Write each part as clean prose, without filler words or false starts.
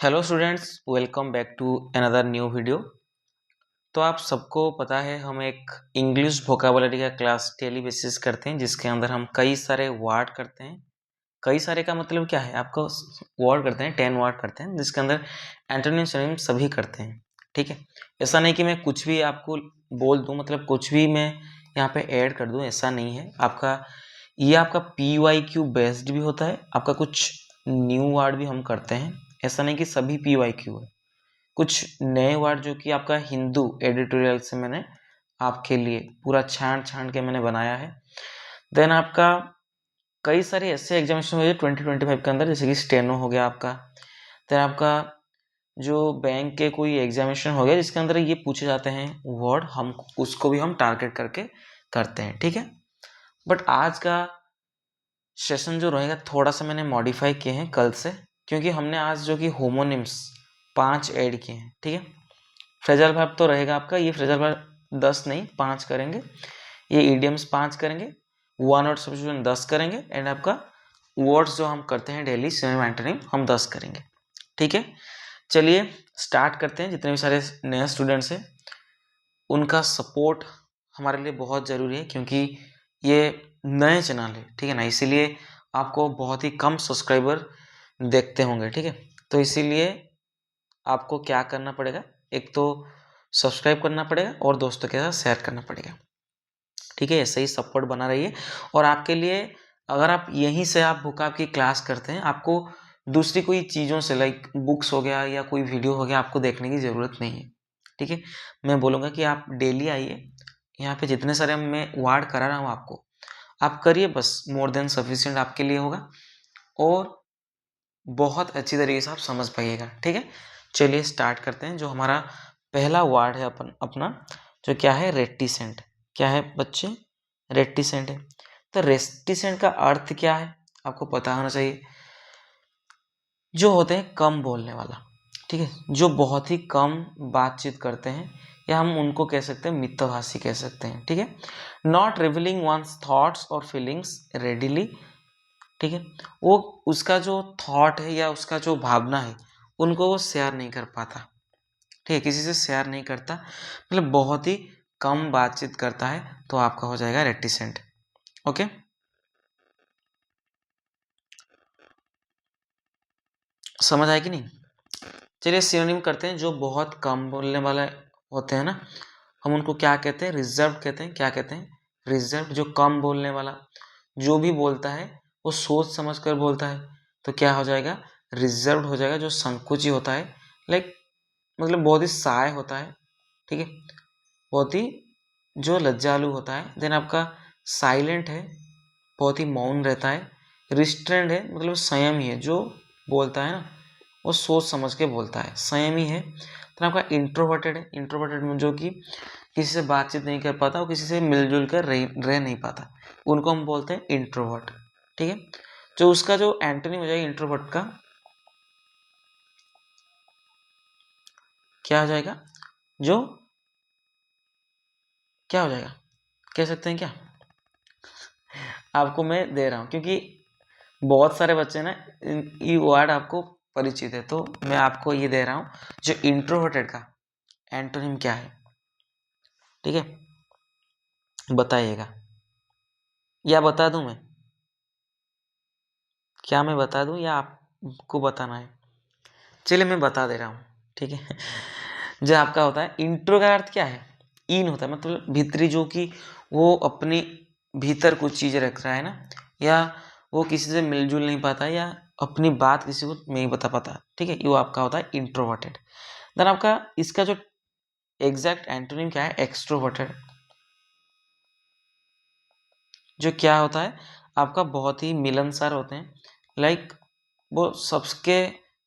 Hello students, welcome back to another new video. तो आप सबको पता है हम एक इंग्लिश वोकेबुलरी का क्लास डेली बेसिस करते हैं जिसके अंदर हम कई सारे वर्ड करते हैं। कई सारे का मतलब क्या है, आपको वर्ड करते हैं 10 वर्ड करते हैं जिसके अंदर एंटोनिम सिनोनिम सभी करते हैं। ठीक है, ऐसा नहीं कि मैं कुछ भी आपको बोल दूं, मतलब कुछ भी मैं यहाँ पे ऐड कर दूं, ऐसा नहीं है। आपका PYQ बेस्ड भी होता है, आपका कुछ न्यू वर्ड भी हम करते हैं। ऐसा नहीं कि सभी PYQ है, कुछ नए वर्ड जो कि आपका हिंदू एडिटोरियल से मैंने आपके लिए पूरा छांट छांट के मैंने बनाया है। देन आपका कई सारे ऐसे एग्जामिनेशन हुए 2025 के अंदर, जैसे कि स्टेनो हो गया आपका। देन आपका जो बैंक के कोई एग्जामिनेशन हो गया जिसके अंदर ये पूछे जाते हैं वर्ड, हम उसको भी हम टारगेट करके करते हैं। ठीक है, बट आज का सेशन जो रहेगा थोड़ा सा मैंने मॉडिफाई किए हैं कल से, क्योंकि हमने आज जो कि होमोनिम्स 5 ऐड किए हैं। ठीक है, फ्रेजल वर्ब तो रहेगा आपका, ये फ्रेजल वर्ब 10 नहीं 5 करेंगे, ये इडियम्स 5 करेंगे, वन वर्ड सब्स्टिट्यूशन 10 करेंगे, एंड आपका वर्ड्स जो हम करते हैं डेली सिनोनिम एंटोनिम हम 10 करेंगे। ठीक है, चलिए स्टार्ट करते हैं। जितने भी सारे नए स्टूडेंट्स हैं उनका सपोर्ट हमारे लिए बहुत ज़रूरी है, क्योंकि ये नए चैनल है। ठीक है ना, इसीलिए आपको बहुत ही कम सब्सक्राइबर देखते होंगे। ठीक है, तो इसीलिए आपको क्या करना पड़ेगा, एक तो सब्सक्राइब करना पड़ेगा और दोस्तों के साथ शेयर करना पड़ेगा। ठीक है, ऐसे ही सपोर्ट बना रहिए। और आपके लिए अगर आप यहीं से आप वोकैब की क्लास करते हैं, आपको दूसरी कोई चीज़ों से लाइक बुक्स हो गया या कोई वीडियो हो गया आपको देखने की ज़रूरत नहीं है। ठीक है, मैं बोलूँगा कि आप डेली आइए, यहाँ पे जितने सारे मैं वर्ड करा रहा हूँ आपको, आप करिए, बस मोर देन सफिशिएंट आपके लिए होगा और बहुत अच्छी तरीके से आप समझ पाइएगा। ठीक है, चलिए स्टार्ट करते हैं। जो हमारा पहला वर्ड है अपना जो क्या है, रेटिसेंट। क्या है बच्चे, रेटिसेंट है। तो रेटिसेंट का अर्थ क्या है आपको पता होना चाहिए। जो होते हैं कम बोलने वाला, ठीक है, जो बहुत ही कम बातचीत करते हैं, या हम उनको कह सकते हैं मितभाषी कह सकते हैं। ठीक है, नॉट रिवीलिंग वंस थॉट्स और फीलिंग्स रेडिली। ठीक है, वो उसका जो थॉट है या उसका जो भावना है उनको वो शेयर नहीं कर पाता। ठीक है, किसी से शेयर नहीं करता, मतलब बहुत ही कम बातचीत करता है, तो आपका हो जाएगा रेटिसेंट। ओके, समझ आए कि नहीं। चलिए सिनोनिम करते हैं। जो बहुत कम बोलने वाले होते हैं ना, हम उनको क्या कहते हैं, रिजर्व कहते हैं। क्या कहते हैं, रिजर्व। जो कम बोलने वाला, जो भी बोलता है वो सोच समझ कर बोलता है, तो क्या हो जाएगा, रिजर्व हो जाएगा। जो संकुची होता है, लाइक मतलब बहुत ही साय होता है। ठीक है, बहुत ही जो लज्जालु होता है। देन आपका साइलेंट है, बहुत ही मौन रहता है। रिस्ट्रेंड है, मतलब संयमी है, जो बोलता है ना वो सोच समझ के बोलता है, संयमी है। तो आपका इंट्रोवर्टेड है। इंट्रोवर्टेड में जो कि किसी से बातचीत नहीं कर पाता और किसी से मिलजुल कर रह नहीं पाता, उनको हम बोलते हैं इंट्रोवर्ट। ठीक है, जो उसका जो एंटोनिम हो जाएगा इंट्रोवर्ट का, क्या हो जाएगा, जो क्या हो जाएगा, कह सकते हैं क्या। आपको मैं दे रहा हूँ क्योंकि बहुत सारे बच्चे ना ये वर्ड आपको परिचित है, तो मैं आपको ये दे रहा हूँ। जो इंट्रोवर्टेड का एंटोनिम क्या है, ठीक है, बताइएगा, या बता दूं मैं, क्या मैं बता दूं या आपको बताना है। चलिए मैं बता दे रहा हूँ। ठीक है, जो आपका होता है इंट्रो का अर्थ क्या है, इन होता है, मतलब भीतरी, जो कि वो अपनी भीतर कुछ चीज़ रख रहा है ना, या वो किसी से मिलजुल नहीं पाता, या अपनी बात किसी को नहीं बता पाता। ठीक है, ये वो आपका होता है इंट्रोवर्टेड। देन आपका इसका जो एग्जैक्ट एंटोनिम क्या है, एक्सट्रोवर्टेड। जो क्या होता है आपका, बहुत ही मिलनसार होते हैं, लाइक वो सबके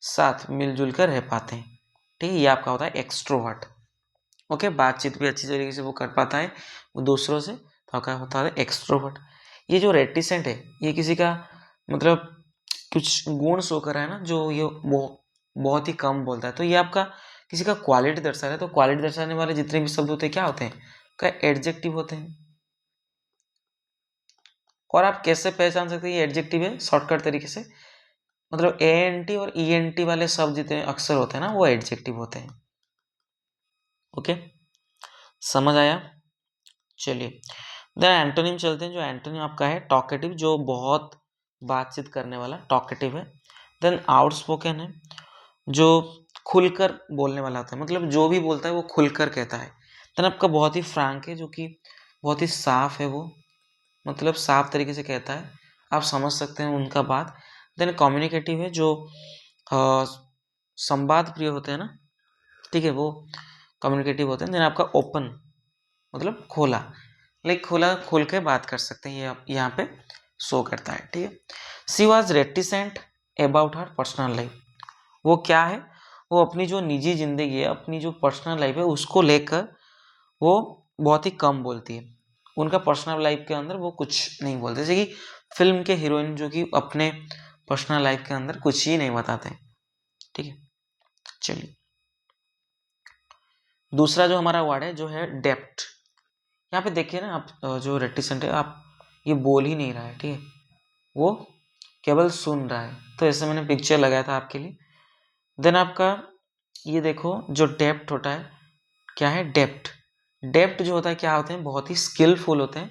साथ मिलजुल कर रह पाते हैं। ठीक है, ये आपका होता है एक्सट्रोवर्ट। ओके, बातचीत भी अच्छी तरीके से वो कर पाता है वो दूसरों से, तो आपका होता है एक्सट्रोवर्ट। ये जो रेटिसेंट है, ये किसी का मतलब कुछ गुण शो कर रहा है ना, जो ये बहुत ही कम बोलता है, तो ये आपका किसी का क्वालिटी दर्शा रहा है। तो क्वालिटी दर्शाने वाले जितने भी शब्द होते हैं क्या होते हैं, क्या एडजेक्टिव होते हैं। और आप कैसे पहचान सकते हैं ये एडजेक्टिव है, शॉर्टकट तरीके से, मतलब एएनटी और ईएनटी वाले शब्द जितने अक्षर होते हैं ना वो एडजेक्टिव होते हैं। ओके, समझ आया? चलिए, देन एंटोनिम चलते हैं। जो एंटोनिम आपका है टॉकेटिव, जो बहुत बातचीत करने वाला टॉकेटिव है। देन आउटस्पोकन है, जो खुलकर बोलने वाला होता है, मतलब जो भी बोलता है वो खुलकर कहता है। देन आपका बहुत ही फ्रैंक है, जो कि बहुत ही साफ है, वो मतलब साफ तरीके से कहता है, आप समझ सकते हैं उनका बात। देन कम्युनिकेटिव है, जो संवाद प्रिय होते हैं ना, ठीक है, वो कम्युनिकेटिव होते हैं। देन आपका ओपन, मतलब खोला, लाइक खोला खोल के बात कर सकते हैं, ये यहाँ पे शो करता है, ठीक है। She was reticent about her personal life, वो क्या है, वो अपनी जो निजी जिंदगी है, अपनी जो पर्सनल लाइफ है उसको लेकर वो बहुत ही कम बोलती है। उनका पर्सनल लाइफ के अंदर वो कुछ नहीं बोलते, जैसे कि फिल्म के हीरोइन जो कि अपने पर्सनल लाइफ के अंदर कुछ ही नहीं बताते, ठीक है। चलिए, दूसरा जो हमारा वर्ड है जो है डेप्थ। यहाँ पे देखिए ना आप, जो रेटिसेंट है, आप ये बोल ही नहीं रहा है, ठीक है, वो केवल सुन रहा है। तो ऐसे मैंने पिक्चर लगाया था आपके लिए। देन आपका ये देखो, जो डेप्थ होता है, क्या है डेप्थ। डेप्थ जो होता है क्या होते हैं, बहुत ही स्किलफुल होते हैं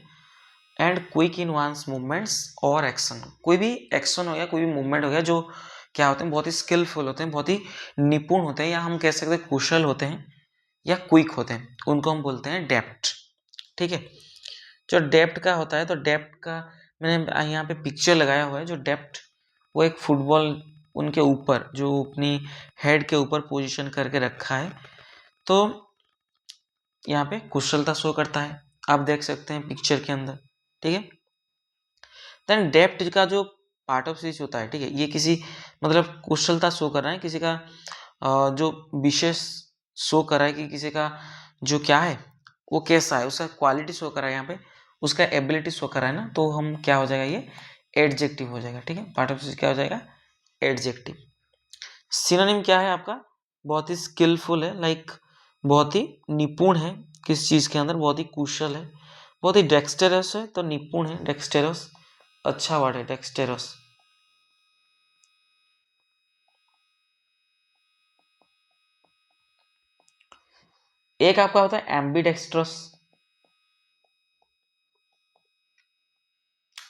and quick in one's movements और एक्शन। कोई भी एक्शन हो गया, कोई भी मूवमेंट हो गया, जो क्या होते हैं, बहुत ही स्किलफुल होते हैं, बहुत ही निपुण होते हैं, या हम कह सकते हैं कुशल होते हैं, या क्विक होते हैं, उनको हम बोलते हैं डेप्थ, ठीक है। जो डेप्थ का होता है, तो डेप्थ का मैंने यहाँ पे पिक्चर लगाया हुआ है। जो डेप्थ, वो एक फुटबॉल उनके ऊपर, जो अपनी हेड के ऊपर पोजीशन करके रखा है, तो यहाँ पे कुशलता शो करता है, आप देख सकते हैं पिक्चर के अंदर, ठीक है। देन डेप्थ का जो पार्ट ऑफ स्पीच होता है, ठीक है, ये किसी मतलब कुशलता शो कर रहा है, किसी का जो विशेष शो कर रहा है कि किसी का जो क्या है वो कैसा है, उसका क्वालिटी शो कर रहा है, यहाँ पे उसका एबिलिटी शो कर रहा है ना, तो हम क्या हो जाएगा, ये एडजेक्टिव हो जाएगा, ठीक है। पार्ट ऑफ स्पीच क्या हो जाएगा, एडजेक्टिव। सिनोनिम क्या है आपका, बहुत ही स्किलफुल है, लाइक बहुत ही निपुण है किस चीज़ के अंदर, बहुत ही कुशल है, बहुत ही डेक्सटेरस है, तो निपुण है, डेक्सटेरस अच्छा वर्ड है, डेक्सटेरस। एक आपका होता है एम्बीडेक्स्ट्रस।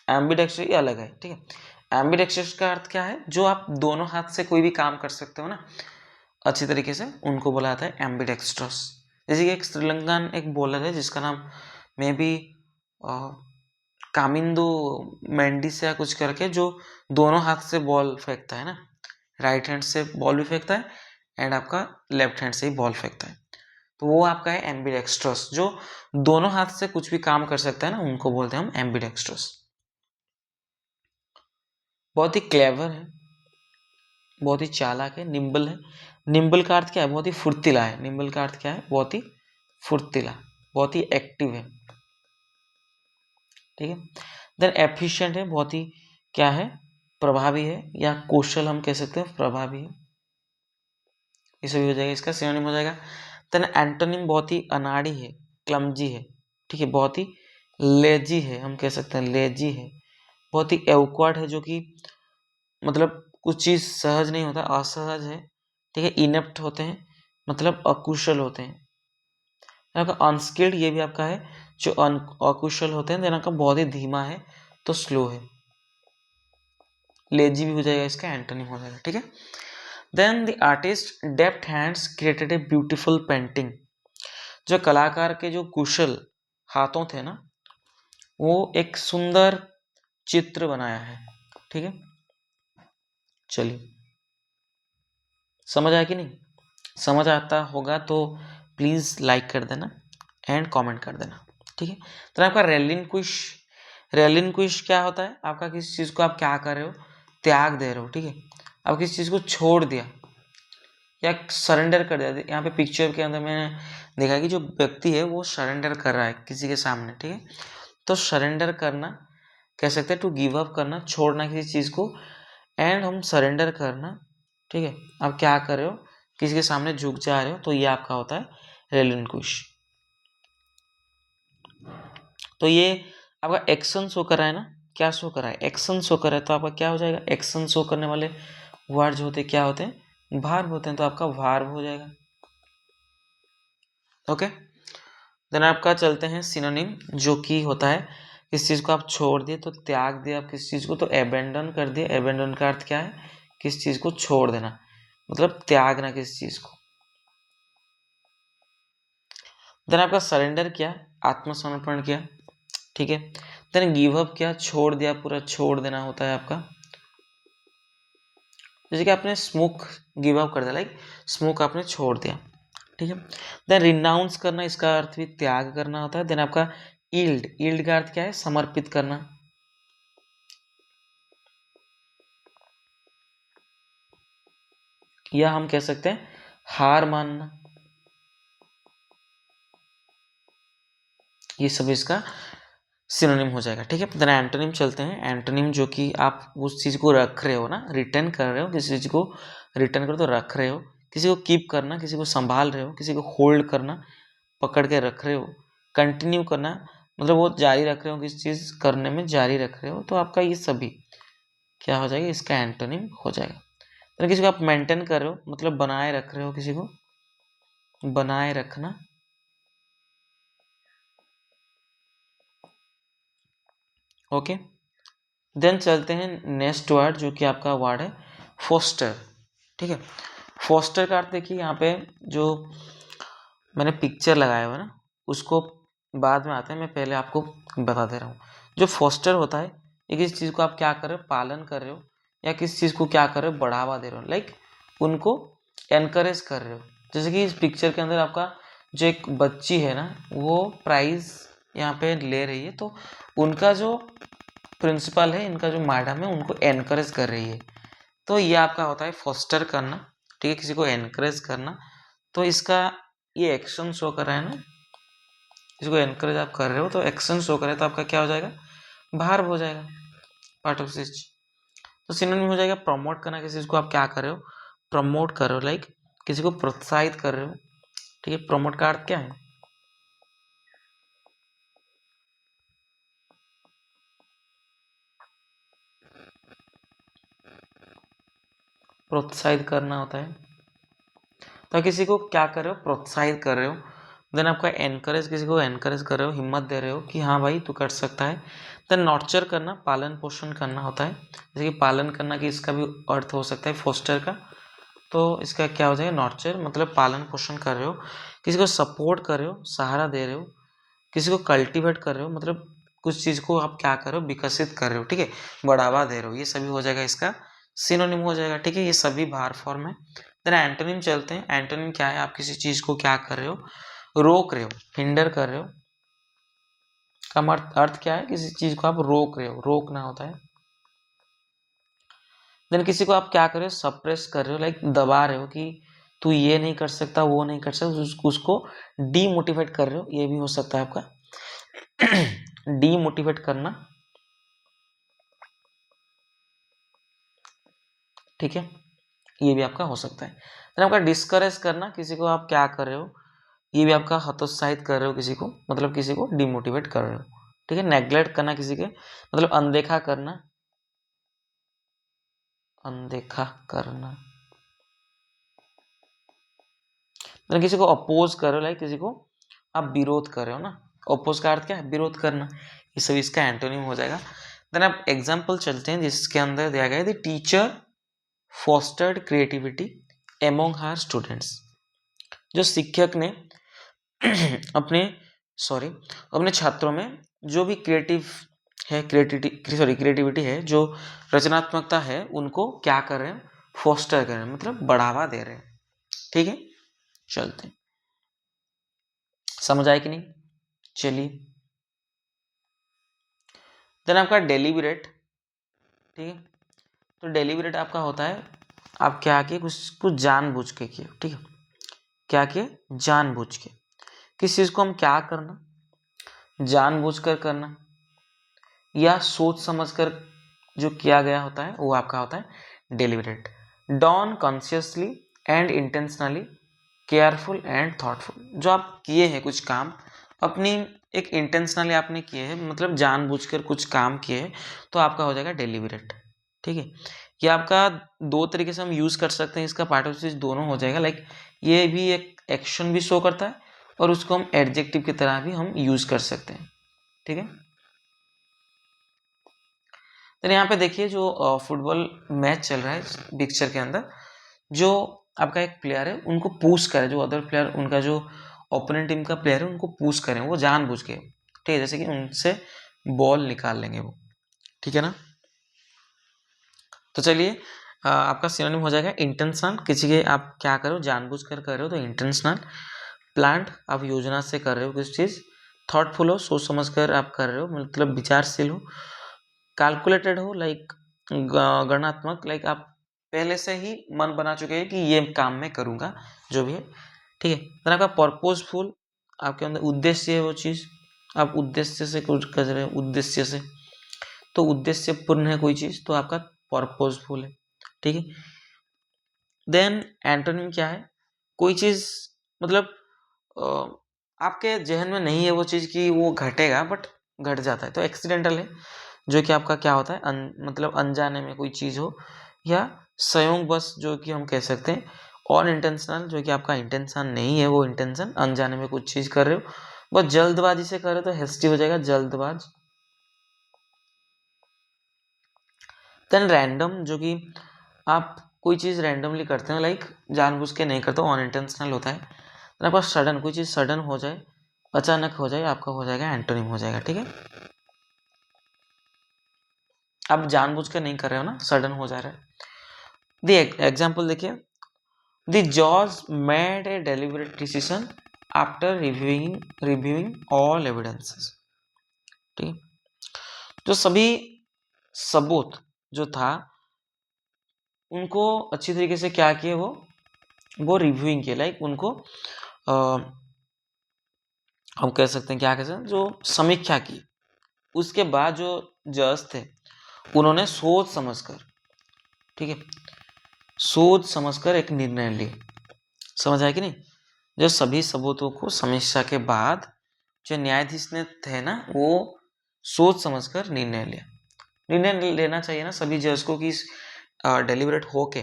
एम्बीडेक्स्ट्रस ये अलग है, ठीक है। एम्बीडेक्स्ट्रस का अर्थ क्या है, जो आप दोनों हाथ से कोई भी काम कर सकते हो ना अच्छी तरीके से, उनको बोला जाता है एम्बीडेक्स्ट्रस। जैसे कि एक श्रीलंकन एक बॉलर है जिसका नाम मे बी कामिंदो मेंडिस या कुछ करके, जो दोनों हाथ से बॉल फेंकता है ना, राइट हैंड से बॉल भी फेंकता है एंड आपका लेफ्ट हैंड से ही बॉल फेंकता है, तो वो आपका है एम्बीडेक्स्ट्रस। जो दोनों हाथ से कुछ भी काम कर सकता है ना, उनको बोलते हैं हम एम्बीडेक्स्ट्रस। बहुत ही क्लेवर है, बहुत ही चालाक है, निम्बल है। निम्बल का अर्थ क्या है, बहुत ही फुर्तीला है। निम्बल का अर्थ क्या है, बहुत ही फुर्तीला, बहुत ही एक्टिव है, ठीक है। देन एफिशिएंट है, बहुत ही क्या है, प्रभावी है, या कौशल हम कह सकते हैं, प्रभावी है, ये सभी हो जाएगा, इसका सिनोनिम हो जाएगा। देन एंटोनिम बहुत ही अनाड़ी है, क्लमजी है, ठीक है, बहुत ही लेजी है, हम कह सकते हैं लेजी है, बहुत ही एवक्वर्ड है, जो कि मतलब कुछ चीज़ सहज नहीं होता, असहज है, ठीक है। इनेप्ट होते हैं, मतलब अकुशल होते हैं। आपका अनस्किल्ड, ये भी आपका है, जो अकुशल होते हैं। देन आपका बहुत ही धीमा है, तो स्लो है। लेजी भी हो जाएगा, इसका एंटोनिम हो जाएगा, ठीक है। Then the artist deft hands created a beautiful painting. जो कलाकार के जो कुशल हाथों थे ना, वो एक सुंदर चित्र बनाया है, ठीक है। चलिए, समझ आया कि नहीं? समझ आता होगा तो प्लीज़ लाइक कर देना एंड कमेंट कर देना, ठीक है। तो आपका रेलिनक्विश, रेलिनक्विश क्या होता है, आपका किसी चीज़ को आप क्या कर रहे हो, त्याग दे रहे हो, ठीक है। आप किसी चीज़ को छोड़ दिया या सरेंडर कर दिया। यहाँ पे पिक्चर के अंदर मैंने देखा कि जो व्यक्ति है वो सरेंडर कर रहा है किसी के सामने, ठीक है। तो सरेंडर करना कह सकते हैं, टू गिव अप करना, छोड़ना किसी चीज़ को, एंड हम सरेंडर करना, ठीक है। आप क्या कर रहे हो, किसी के सामने झुक जा रहे हो, तो ये आपका होता है रेलिनक्विश। तो ये आपका एक्शन शो कर रहा है ना, क्या शो कर रहा है, एक्शन शो कर रहा है, तो आपका क्या हो जाएगा, एक्शन शो करने वाले वर्ड जो होते हैं क्या होते हैं, भार्ब होते हैं, तो आपका भार्ब हो जाएगा। ओके, देन आपका चलते हैं सिनोनिम, जो कि होता है किस चीज़ को आप छोड़ दिए तो त्याग दिया आप किस चीज़ को, तो एबेंडन कर दिया। एबेंडन का अर्थ क्या है, किस चीज़ को छोड़ देना, मतलब त्यागना किस चीज़ को। देन आपका सरेंडर क्या, आत्मसमर्पण किया, ठीक है। देन गिव अप क्या, छोड़ दिया, पूरा छोड़ देना होता है आपका। जैसे कि आपने स्मोक गिव अप कर दिया, लाइक स्मोक आपने छोड़ दिया, ठीक है। देन रिनाउंस करना, इसका अर्थ भी त्याग करना होता है। देन आपका ईल्ड, ईल्ड का अर्थ क्या है, समर्पित करना। या हम कह सकते हैं हार मानना, ये सब इसका सिनोनिम हो जाएगा, ठीक है। देन एंटोनिम चलते हैं। एंटोनिम जो कि आप उस चीज़ को रख रहे हो ना, रिटर्न कर रहे हो, किसी चीज़ को रिटर्न करो तो रख रहे हो, किसी को कीप करना, किसी को संभाल रहे हो, किसी को होल्ड करना, पकड़ के रख रहे हो, कंटिन्यू करना, मतलब वो जारी रख रहे हो, किसी चीज़ करने में जारी रख रहे हो, तो आपका ये सभी क्या हो जाएगा, इसका एंटोनिम हो जाएगा। तो किसी को आप मेंटेन कर रहे हो, मतलब बनाए रख रहे हो, किसी को बनाए रखना। ओके, देन चलते हैं नेक्स्ट वर्ड, जो कि आपका वर्ड है फोस्टर, ठीक है। फोस्टर का अर्थ देखिए, यहाँ पे जो मैंने पिक्चर लगाया हुआ है ना, उसको बाद में आता है, मैं पहले आपको बता दे रहा हूँ। जो फोस्टर होता है, ये किसी चीज़ को आप क्या कर रहे हो, पालन कर रहे हो, या किसी चीज़ को क्या कर रहे हो, बढ़ावा दे रहे हो, लाइक उनको एनकरेज कर रहे हो। जैसे कि इस पिक्चर के अंदर आपका जो एक बच्ची है ना, वो प्राइज यहाँ पे ले रही है, तो उनका जो प्रिंसिपल है, इनका जो मैडम है, उनको एनकरेज कर रही है, तो ये आपका होता है फोस्टर करना, ठीक है, किसी को एनकरेज करना। तो इसका ये एक्शन शो कर रहा है ना, इसको एनकरेज आप कर रहे हो, तो एक्शन शो करे, तो आपका क्या हो जाएगा, भार्ब हो जाएगा, पार्ट ऑफ स्पीच। तो सिनोनिम हो जाएगा प्रमोट करना, किसी चीज को आप क्या कर रहे हो, प्रमोट कर रहे हो, लाइक किसी को प्रोत्साहित कर रहे हो, ठीक है। प्रमोट का अर्थ क्या है, प्रोत्साहित करना होता है। तो किसी को क्या कर रहे हो, प्रोत्साहित कर रहे हो। देन आपका एनकरेज, किसी को एनकरेज कर रहे हो, हिम्मत दे रहे हो कि हाँ भाई तू कर सकता है। देन नॉर्चर करना, पालन पोषण करना होता है। जैसे कि पालन करना कि इसका भी अर्थ हो सकता है फोस्टर का, तो इसका क्या हो जाएगा, नॉर्चर, मतलब पालन पोषण कर रहे हो, किसी को सपोर्ट कर रहे हो, सहारा दे रहे हो, किसी को कल्टीवेट कर रहे हो, मतलब कुछ चीज़ को आप क्या कर रहे हो, विकसित कर रहे हो, ठीक है, बढ़ावा दे रहे हो, ये सभी हो जाएगा इसका सिनोनिम हो जाएगा, ठीक है। ये सभी भार फॉर्म है। देन एंटोनिम चलते हैं। एंटोनिम क्या है, आप किसी चीज़ को क्या कर रहे हो, रोक रहे हो, हिंडर कर रहे हो, का अर्थ क्या है, किसी चीज़ को आप रोक रहे हो, रोकना होता है। देन किसी को आप क्या कर रहे हो, सप्रेस कर रहे हो, लाइक दबा रहे हो कि तू ये नहीं कर सकता, वो नहीं कर सकता, उसको डीमोटिवेट कर रहे हो, ये भी हो सकता है आपका डीमोटिवेट करना, ठीक है, ये भी आपका हो सकता है। देन आपका डिस्करेज करना, किसी को आप क्या कर रहे हो, ये भी आपका हतोत्साहित कर रहे हो, किसी को मतलब किसी को डिमोटिवेट कर रहे हो, ठीक है। नेग्लेक्ट करना, किसी के मतलब अनदेखा करना, अनदेखा करना। मतलब किसी को अपोज कर रहे हो, लाइक किसी को आप विरोध कर रहे हो ना, अपोज का अर्थ क्या है, विरोध करना, ये सब इसका एंटोनिम हो जाएगा। देन आप एग्जाम्पल चलते हैं, जिसके अंदर दिया गया है the teacher fostered creativity among her students. जो शिक्षक ने अपने सॉरी अपने छात्रों में जो भी क्रिएटिविटी है, जो रचनात्मकता है, उनको क्या कर रहे हैं, फोस्टर कर रहे हैं, मतलब बढ़ावा दे रहे हैं, ठीक है। चलते हैं, समझ आए कि नहीं, चलिए। देन आपका डेलीबरेट, ठीक है। तो डेलीबरेट आपका होता है, आप क्या किए, कुछ जानबूझ के किए, ठीक है, क्या किए, जानबूझ के, किस चीज़ को हम क्या करना, जानबूझ कर करना, या सोच समझकर जो किया गया होता है, वो आपका होता है deliberate. Done consciously and intentionally, careful and thoughtful, जो आप किए हैं कुछ काम अपनी एक इंटेंशनली आपने किए हैं, मतलब जानबूझकर कुछ काम किए हैं, तो आपका हो जाएगा डेलिबरेट। ठीक है, ये आपका दो तरीके से हम यूज कर सकते हैं, इसका पार्ट ऑफ स्पीच दोनों हो जाएगा। लाइक ये भी एक एक्शन भी शो करता है और उसको हम एडजेक्टिव की तरह भी हम यूज कर सकते हैं। ठीक है, तो यहाँ पे देखिए जो फुटबॉल मैच चल रहा है पिक्चर के अंदर, जो आपका एक प्लेयर है उनको पुश करे, जो अदर प्लेयर उनका जो ओपोनेंट टीम का प्लेयर है उनको पुश करें वो जानबूझ के। ठीक है, जैसे कि उनसे बॉल निकाल लेंगे वो। ठीक है ना, तो चलिए आपका सिनोनिम हो जाएगा इंटेंशनल। किसी के आप क्या करो जानबूझकर कर रहे हो तो इंटेंशनल। प्लांट आप योजना से कर रहे हो किसी चीज। थॉटफुल हो, सोच समझ कर आप कर रहे हो, मतलब विचारशील हो। कैलकुलेटेड हो, लाइक गणनात्मक, लाइक आप पहले से ही मन बना चुके हैं कि ये काम मैं करूंगा, जो भी है। ठीक है, देन आपका पर्पजफुल, आपके अंदर उद्देश्य है वो चीज, आप उद्देश्य से कुछ कर रहे हो, उद्देश्य से, तो उद्देश्य पूर्ण है कोई चीज तो आपका पर्पजफुल है। ठीक है, देन एंटोनिम क्या है, कोई चीज मतलब आपके जहन में नहीं है वो चीज कि वो घटेगा बट घट जाता है, तो एक्सीडेंटल है, जो कि आपका क्या होता है मतलब अनजाने में कोई चीज हो, या संयोग बस जो कि हम कह सकते हैं। ऑन इंटेंशनल, जो कि आपका इंटेंशन नहीं है वो इंटेंशन, अनजाने में कुछ चीज कर रहे हो, बस जल्दबाजी से कर रहे हो तो हेस्टी हो जाएगा, जल्दबाज। देन रैंडम, जो कि आप कोई चीज रैंडमली करते हो, लाइक जानबूझ के नहीं करते हो, अन इंटेंशनल होता है। देन आपका सडन, कोई चीज सडन हो जाए, अचानक हो जाए, आपका हो जाएगा एंटोनिम हो जाएगा। ठीक है, आप जानबूझ के नहीं कर रहे हो ना, सडन हो जा रहा है। द एग्जाम्पल देखिए, the jaws made a deliberate decision after reviewing all evidences. ठीक है, जो सभी सबूत जो था उनको अच्छी तरीके से क्या किए, वो रिव्यूइंग किए, लाइक उनको हम कह सकते हैं, क्या कह सकते हैं, जो समीक्षा की। उसके बाद जो जज थे उन्होंने सोच समझकर, ठीक है, सोच समझकर एक निर्णय लिए। समझ आया कि नहीं, जो सभी सबूतों को समीक्षा के बाद जो न्यायाधीश ने थे ना, वो सोच समझकर निर्णय लिया। निर्णय लेना चाहिए ना सभी जज को कि डेलिबरेट होके,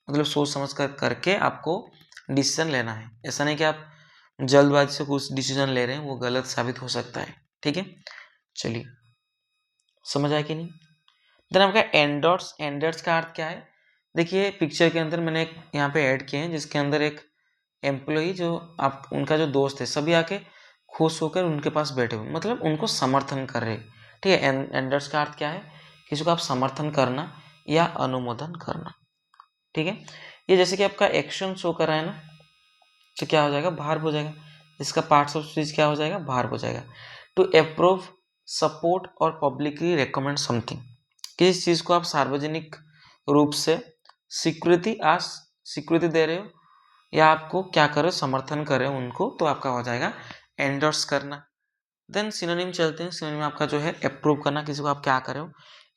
मतलब सोच समझ कर करके आपको डिसीजन लेना है। ऐसा नहीं कि आप जल्दबाजी से कुछ डिसीजन ले रहे हैं, वो गलत साबित हो सकता है। ठीक है, चलिए समझ आया कि नहीं। देन आपका एंडोर्स, एंडोर्स का अर्थ क्या है, देखिए पिक्चर के अंदर मैंने यहाँ पे ऐड किए हैं, जिसके अंदर एक एम्प्लॉई जो आप उनका जो दोस्त है, सभी आके खुश होकर उनके पास बैठे हुए, मतलब उनको समर्थन कर रहे। ठीक है, एंडोर्स का अर्थ क्या है, किसी को आप समर्थन करना या अनुमोदन करना। ठीक है, ये जैसे कि आपका एक्शन शो कर रहा है ना, तो क्या हो जाएगा, भार्ब हो जाएगा। इसका पार्ट्स ऑफ स्पीच क्या हो जाएगा, भार्ब हो जाएगा। टू अप्रूव, सपोर्ट और पब्लिकली रिकमेंड समथिंग, किसी चीज को आप सार्वजनिक रूप से स्वीकृति दे रहे हो, या आपको क्या कर रहे हो, समर्थन कर रहे हो उनको, तो आपका हो जाएगा एंडोर्स करना। देन सिनोनिम चलते हैं। सिनोनिम आपका जो है अप्रूव करना, किसी को आप क्या कर रहे हो,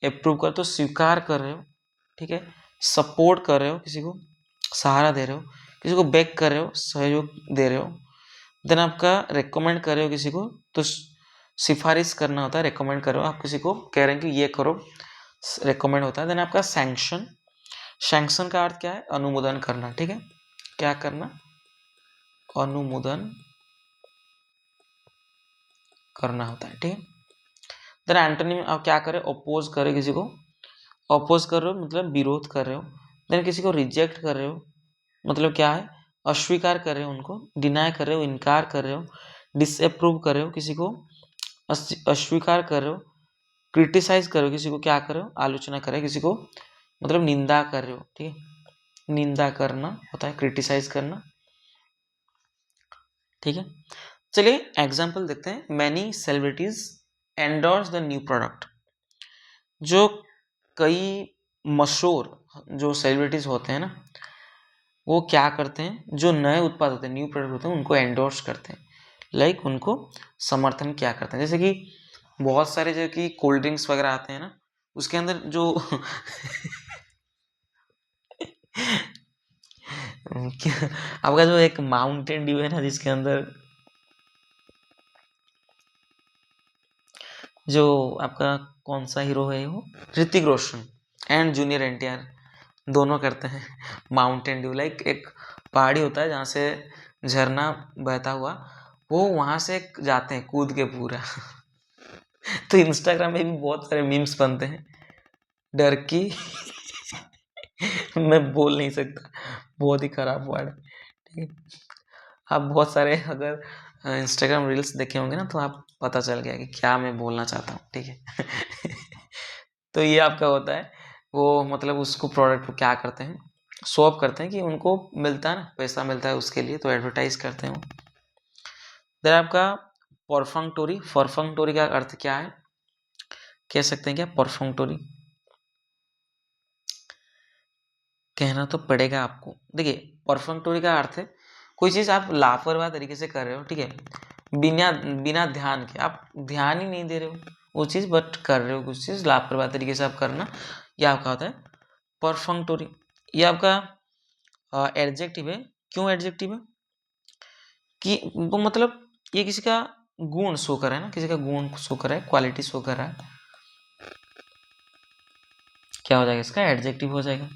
अप्रूव कर तो स्वीकार कर रहे हो। ठीक है, सपोर्ट कर रहे हो, किसी को सहारा दे रहे हो, किसी को बैक कर रहे हो, सहयोग दे रहे हो। देन आपका रेकमेंड कर रहे हो किसी को, तो सिफारिश करना होता है, रेकमेंड कर रहे हो, आप किसी को कह रहे हैं कि ये करो, रेकमेंड होता है। देन आपका सैंक्शन, सैंक्शन का अर्थ क्या है, अनुमोदन करना। ठीक है, क्या करना, अनुमोदन करना होता है। ठीक है, देन एंटोनिम आप क्या करें, अपोज करे, किसी को अपोज कर रहे हो मतलब विरोध कर रहे हो। देन किसी को रिजेक्ट कर रहे हो, मतलब क्या है, अस्वीकार कर रहे हो उनको, डिनाई कर रहे हो, इनकार कर रहे हो, डिसअप्रूव कर रहे हो, किसी को अस्वीकार कर रहे हो, क्रिटिसाइज कर रहे हो, किसी को क्या कर रहे हो, आलोचना कर रहे हो, किसी को मतलब निंदा कर रहे हो। ठीक है, निंदा करना होता है क्रिटिसाइज करना। ठीक है, चलिए एग्जाम्पल देखते हैं। Many celebrities endorse the new product, जो कई मशहूर जो सेलिब्रिटीज होते हैं ना, वो क्या करते हैं, जो नए उत्पाद होते हैं, न्यू प्रोडक्ट होते हैं, उनको एंडोर्स करते हैं, लाइक उनको समर्थन क्या करते हैं। जैसे कि बहुत सारे जो कि कोल्ड ड्रिंक्स वगैरह आते हैं ना, उसके अंदर जो आपका जो एक माउंटेन ड्यू है ना, जिसके अंदर जो आपका कौन सा हीरो है वो, ऋतिक रोशन एंड जूनियर एनटीआर दोनों करते हैं माउंटेन ड्यू। लाइक एक पहाड़ी होता है जहाँ से झरना बहता हुआ, वो वहाँ से जाते हैं कूद के पूरा तो इंस्टाग्राम में भी बहुत सारे मीम्स बनते हैं डर की मैं बोल नहीं सकता, बहुत ही खराब वर्ड है, ठीक है। आप बहुत सारे अगर इंस्टाग्राम रील्स देखे होंगे ना, तो आप पता चल गया कि क्या मैं बोलना चाहता हूँ, ठीक है तो ये आपका होता है, वो मतलब उसको प्रोडक्ट को क्या करते हैं, शो ऑफ करते हैं कि उनको मिलता है ना, पैसा मिलता है उसके लिए, तो एडवर्टाइज करते हैं वो। देन आपका परफंगटोरी। परफंगटोरी का अर्थ क्या है, कह सकते हैं क्या परफंगटोरी, कहना तो पड़ेगा आपको। देखिए परफंगटोरी का अर्थ है कोई चीज़ आप लापरवाह तरीके से कर रहे हो, ठीक है, बिना बिना ध्यान के, आप ध्यान ही नहीं दे रहे हो वो चीज़, बट कर रहे हो कुछ चीज़ लापरवाह तरीके से आप करना, यह आपका होता है परफंगटोरी। ये आपका एडजेक्टिव है। क्यों एडजेक्टिव है कि वो मतलब ये किसी का गुण शो कर रहा है ना, किसी का गुण शो कर रहा है, क्वालिटी शो कर रहा है, क्या हो जाएगा इसका, एडजेक्टिव हो जाएगा।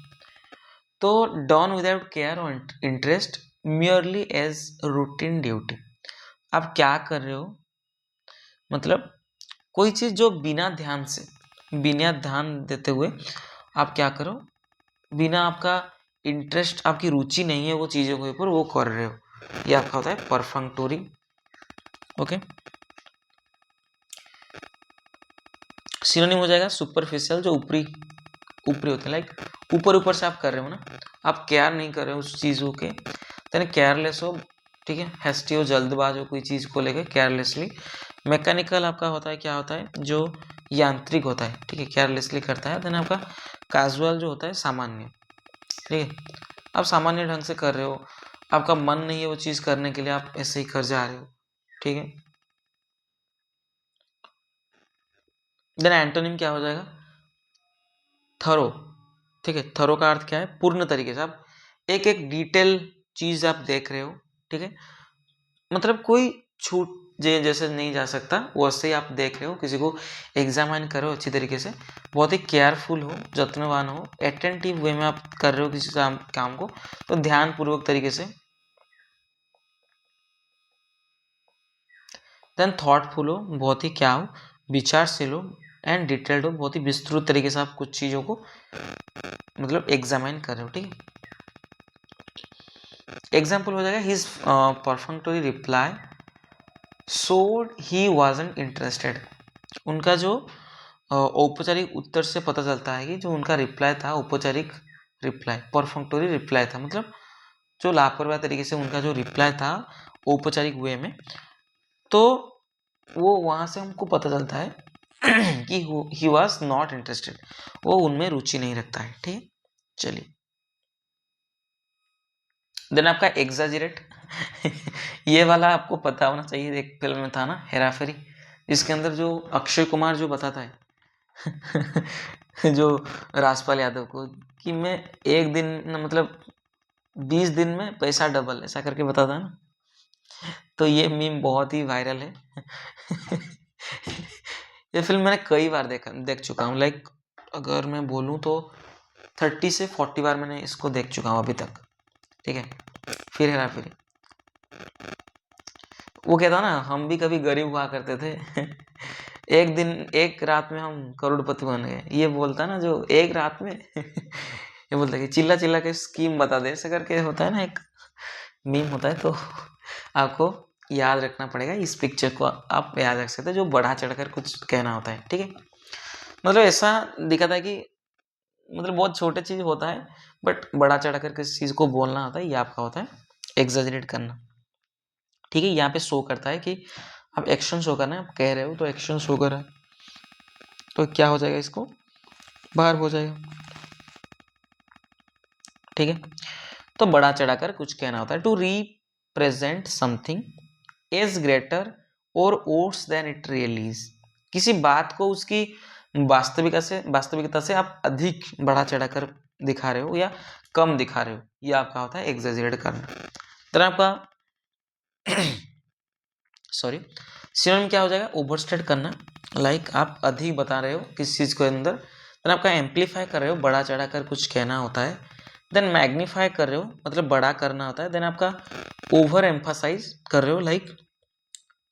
तो डन विदाउट केयर और interest merely as routine duty. आप क्या कर रहे हो, मतलब कोई चीज़ जो बिना ध्यान से, बिना ध्यान देते हुए आप क्या करो, बिना आपका इंटरेस्ट, आपकी रुचि नहीं है वो चीज़ों के ऊपर, वो कर रहे हो, ये आपका होता है परफंगटोरी। ओके, सिनोनिम हो जाएगा सुपरफिशियल, जो ऊपरी ऊपरी होते हैं, लाइक ऊपर ऊपर से आप कर रहे हो ना, आप केयर नहीं कर रहे हो उस चीज़ों के, यानी केयरलेस हो, ठीक है, हैस्टी हो, जल्दबाज हो कोई चीज़ को लेकर केयरलेसली। मैकेनिकल आपका होता है, क्या होता है, जो यांत्रिक होता है, ठीक है, केयरलेसली करता है। देन आपका कैजुअल जो होता है सामान्य, ठीक है, आप सामान्य ढंग से कर रहे हो, आपका मन नहीं है वो चीज़ करने के लिए, आप ऐसे ही कर जा रहे हो, ठीक है। देन एंटोनिम क्या हो जाएगा, थरो, ठीक है, थरो का अर्थ क्या है, पूर्ण तरीके से आप एक एक डिटेल चीज़ आप देख रहे हो, ठीक है, मतलब कोई छूट जैसे नहीं जा सकता वैसे ही आप देख रहे हो, किसी को एग्जामिन करो अच्छी तरीके से, बहुत ही केयरफुल हो, जत्नवान हो, अटेंटिव वे में आप कर रहे हो किसी काम को, तो ध्यानपूर्वक तरीके से। देन थॉटफुल हो, बहुत ही क्या हो, विचारशील हो, एंड डिटेल्ड हो, बहुत ही विस्तृत तरीके से आप कुछ चीज़ों को मतलब एग्जामिन कर रहे हो, ठीक है। एग्जाम्पल हो जाएगा his perfectly reply showed he wasn't interested. उनका जो औपचारिक उत्तर से पता चलता है कि जो उनका रिप्लाई था, औपचारिक रिप्लाई, परफेक्टली रिप्लाई था, मतलब जो लापरवाह तरीके से उनका जो रिप्लाई था औपचारिक वे में, तो वो वहाँ से हमको पता चलता है कि ही वॉज नॉट इंटरेस्टेड, वो उनमें रुचि नहीं रखता है, ठीक है। चलिए, देन आपका एग्जाजरेट ये वाला आपको पता होना चाहिए, एक फिल्म में था ना हेरा फेरी, इसके अंदर जो अक्षय कुमार जो बताता है जो राजपाल यादव को, कि मैं एक दिन मतलब 20 दिन में पैसा डबल, ऐसा करके बताता है ना, तो ये मीम बहुत ही वायरल है ये फिल्म मैंने कई बार देख चुका हूँ, लाइक अगर मैं बोलूँ तो 30 से 40 बार मैंने इसको देख चुका हूँ अभी तक, ठीक है। फिर हेरा फेरी, वो कहता ना हम भी कभी गरीब हुआ करते थे एक दिन एक रात में हम करोड़पति बन गए, ये बोलता ना जो एक रात में ये बोलता है कि चिल्ला चिल्ला के स्कीम बता दे, ऐसे करके होता है ना, एक मीम होता है, तो आपको याद रखना पड़ेगा, इस पिक्चर को आप याद रख सकते हैं, जो बढ़ा चढ़कर कुछ कहना होता है, ठीक है। मतलब ऐसा दिखाता है कि मतलब बहुत छोटे चीज होता है, बट बड़ा चढ़कर किसी चीज को बोलना होता है, ये आपका होता है एग्जेजरेट करना, ठीक है। यहाँ पे शो करता है कि आप एक्शन शो करना है, आप कह रहे हो तो एक्शन शो कर रहा है, तो क्या हो जाएगा, इसको बाहर हो जाएगा, ठीक है। तो बड़ा चढ़ाकर कुछ कहना होता है, to represent something as greater और worse than it really is. किसी बात को उसकी वास्तविकता से आप अधिक बढ़ा चढ़ाकर दिखा रहे हो या कम दिखा रहे हो, ये आपका होता है एग्जेजरेट करना। तो आपका सॉरी, सिनोनिम क्या हो जाएगा, ओवरस्टेट करना, लाइक आप अधिक बता रहे हो किसी चीज़ के अंदर, देन आपका एम्पलीफाई कर रहे हो, बढ़ा चढ़ा कर कुछ कहना होता है। देन मैग्नीफाई कर रहे हो, मतलब बड़ा करना होता है। देन आपका ओवर एम्फासाइज कर रहे हो, लाइक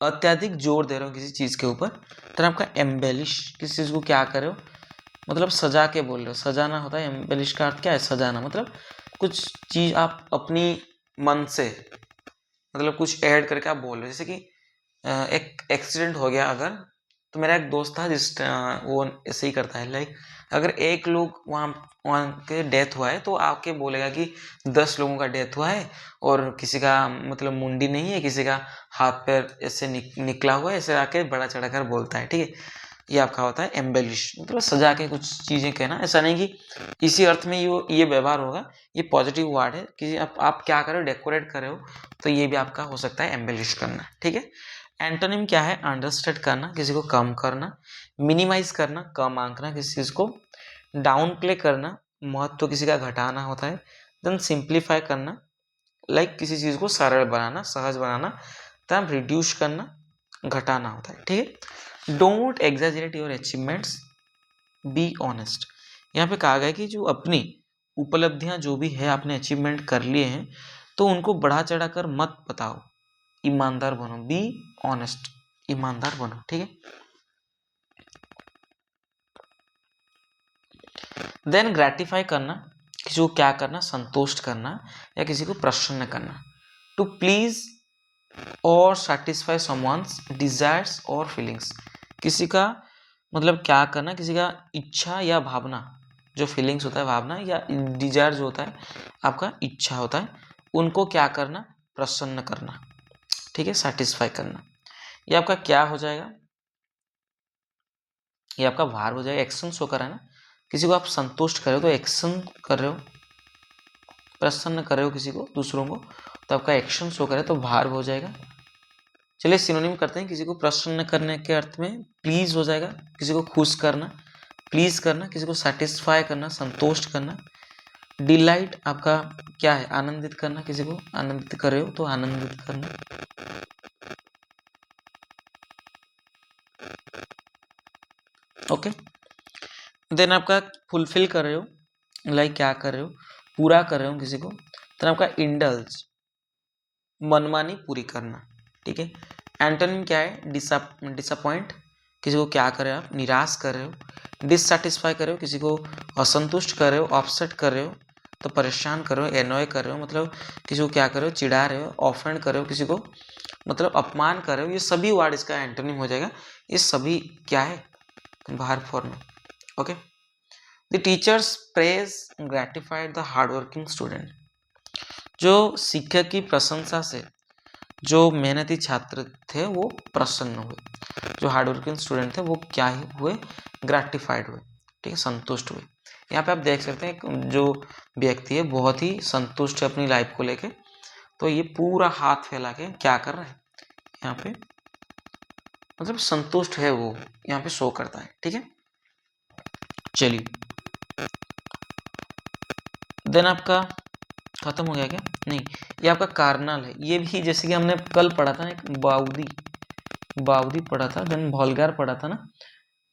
अत्यधिक जोर दे रहे हो किसी चीज़ के ऊपर। देन आपका एम्बेलिश, किसी चीज़ को क्या कर रहे हो, मतलब सजा के बोल रहे हो, सजाना होता है। एम्बेलिश का अर्थ क्या है, सजाना, मतलब कुछ चीज़ आप अपनी मन से, मतलब कुछ ऐड करके आप बोल रहे हो। जैसे कि एक एक्सीडेंट हो गया अगर, तो मेरा एक दोस्त था वो ऐसे ही करता है, लाइक अगर एक लोग वहाँ वहाँ के डेथ हुआ है तो आके बोलेगा कि 10 लोगों का डेथ हुआ है और किसी का मतलब मुंडी नहीं है, किसी का हाथ पैर ऐसे निकला हुआ है, ऐसे आके बड़ा चढ़ा कर बोलता है, ठीक है। ये आपका होता है एम्बेलिश, मतलब सजा के कुछ चीज़ें कहना। ऐसा नहीं कि इसी अर्थ में ये व्यवहार होगा, ये पॉजिटिव वर्ड है कि आप क्या कर रहे हो, डेकोरेट कर रहे हो, तो ये भी आपका हो सकता है एम्बेलिश करना, ठीक है। एंटोनिम क्या है, अंडरस्टेट करना, किसी को कम करना, मिनिमाइज करना, कम आंकना किसी चीज़ को, डाउन प्ले करना, महत्व किसी का घटाना होता है। देन सिंप्लीफाई करना, लाइक किसी चीज़ को सरल बनाना, सहज बनाना। तब रिड्यूस करना, घटाना होता है, ठीक है। Don't exaggerate your achievements, be honest. यहाँ पे कहा गया है कि जो अपनी उपलब्धियां जो भी है, आपने अचीवमेंट कर लिए हैं, तो उनको बढ़ा चढ़ा कर मत बताओ, ईमानदार बनो, बी ऑनेस्ट, ईमानदार बनो, ठीक है। देन ग्रेटिफाई करना, किसी को क्या करना, संतुष्ट करना या किसी को प्रसन्न करना। टू प्लीज और सेटिस्फाई समवन्स डिजायर्स और फीलिंग्स, किसी का मतलब क्या करना, किसी का इच्छा या भावना, जो फीलिंग्स होता है भावना, या डिजायर जो होता है आपका इच्छा होता है, उनको क्या करना, प्रसन्न करना, ठीक है, सेटिस्फाई करना। ये आपका क्या हो जाएगा, ये आपका भार हो जाएगा। एक्शन शो कर रहा है ना, किसी को आप संतुष्ट कर रहे हो तो एक्शन कर रहे हो, प्रसन्न कर रहे हो किसी को, दूसरों को, तो आपका एक्शन शो करे तो भार हो जाएगा। चलिए सिनोनिम करते हैं। किसी को प्रसन्न करने के अर्थ में प्लीज हो जाएगा, किसी को खुश करना, प्लीज करना, किसी को सेटिस्फाई करना, संतुष्ट करना। डिलाइट आपका क्या है, आनंदित करना, किसी को आनंदित कर रहे हो तो आनंदित करना। ओके। देन आपका फुलफिल कर रहे हो, लाइक क्या कर रहे हो, पूरा कर रहे हो किसी को। देन आपका इंडल्ज, मनमानी पूरी करना, ठीक है। एंटोनिम क्या है, डिसअपॉइंट, किसी को क्या कर रहे हो आप, निराश कर रहे हो। डिससेटिस्फाई कर रहे हो, किसी को असंतुष्ट कर रहे हो, ऑफसेट कर रहे हो तो परेशान कर रहे हो, एनॉय कर रहे हो, मतलब किसी को क्या कर रहे हो, चिढ़ा रहे हो। ऑफेंड कर रहे हो, किसी को मतलब अपमान कर रहे हो। ये सभी वर्ड इसका एंटोनिम हो जाएगा। ये सभी क्या है, बाहर फॉर्म में। Okay. The teachers praise gratified the hardworking student, जो शिक्षक की प्रशंसा से जो मेहनती छात्र थे वो प्रसन्न हुए, जो हार्डवर्किंग स्टूडेंट थे वो क्या ही हुए, ग्रेटिफाइड हुए, ठीक है, संतुष्ट हुए। यहाँ पे आप देख सकते हैं जो व्यक्ति है बहुत ही संतुष्ट है अपनी लाइफ को लेके, तो ये पूरा हाथ फैला के क्या कर रहा है यहाँ पे, मतलब संतुष्ट है वो, यहाँ पे शो करता है, ठीक है। चलिए देन आपका खत्म हो गया क्या, नहीं, ये आपका कार्नल है। ये भी जैसे कि हमने कल पढ़ा था ना, एक बाउदी पढ़ा था, देन वल्गर पढ़ा था ना,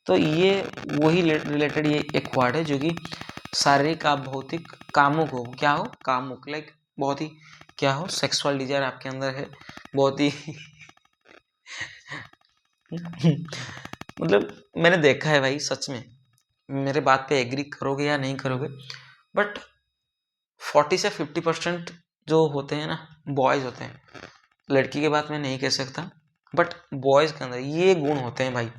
तो ये वही रिलेटेड ये एक वर्ड है जो कि शारीरिक आप भौतिक कामुक हो, क्या हो, कामुक, लाइक बहुत ही क्या हो, सेक्सुअल डिजायर आपके अंदर है, बहुत ही मतलब मैंने देखा है भाई, सच में, मेरे बात पे एग्री करोगे या नहीं करोगे, बट 40 से 50% जो होते हैं ना बॉयज होते हैं, लड़की की बात मैं नहीं कह सकता, बट बॉयज के अंदर ये गुण होते हैं भाई।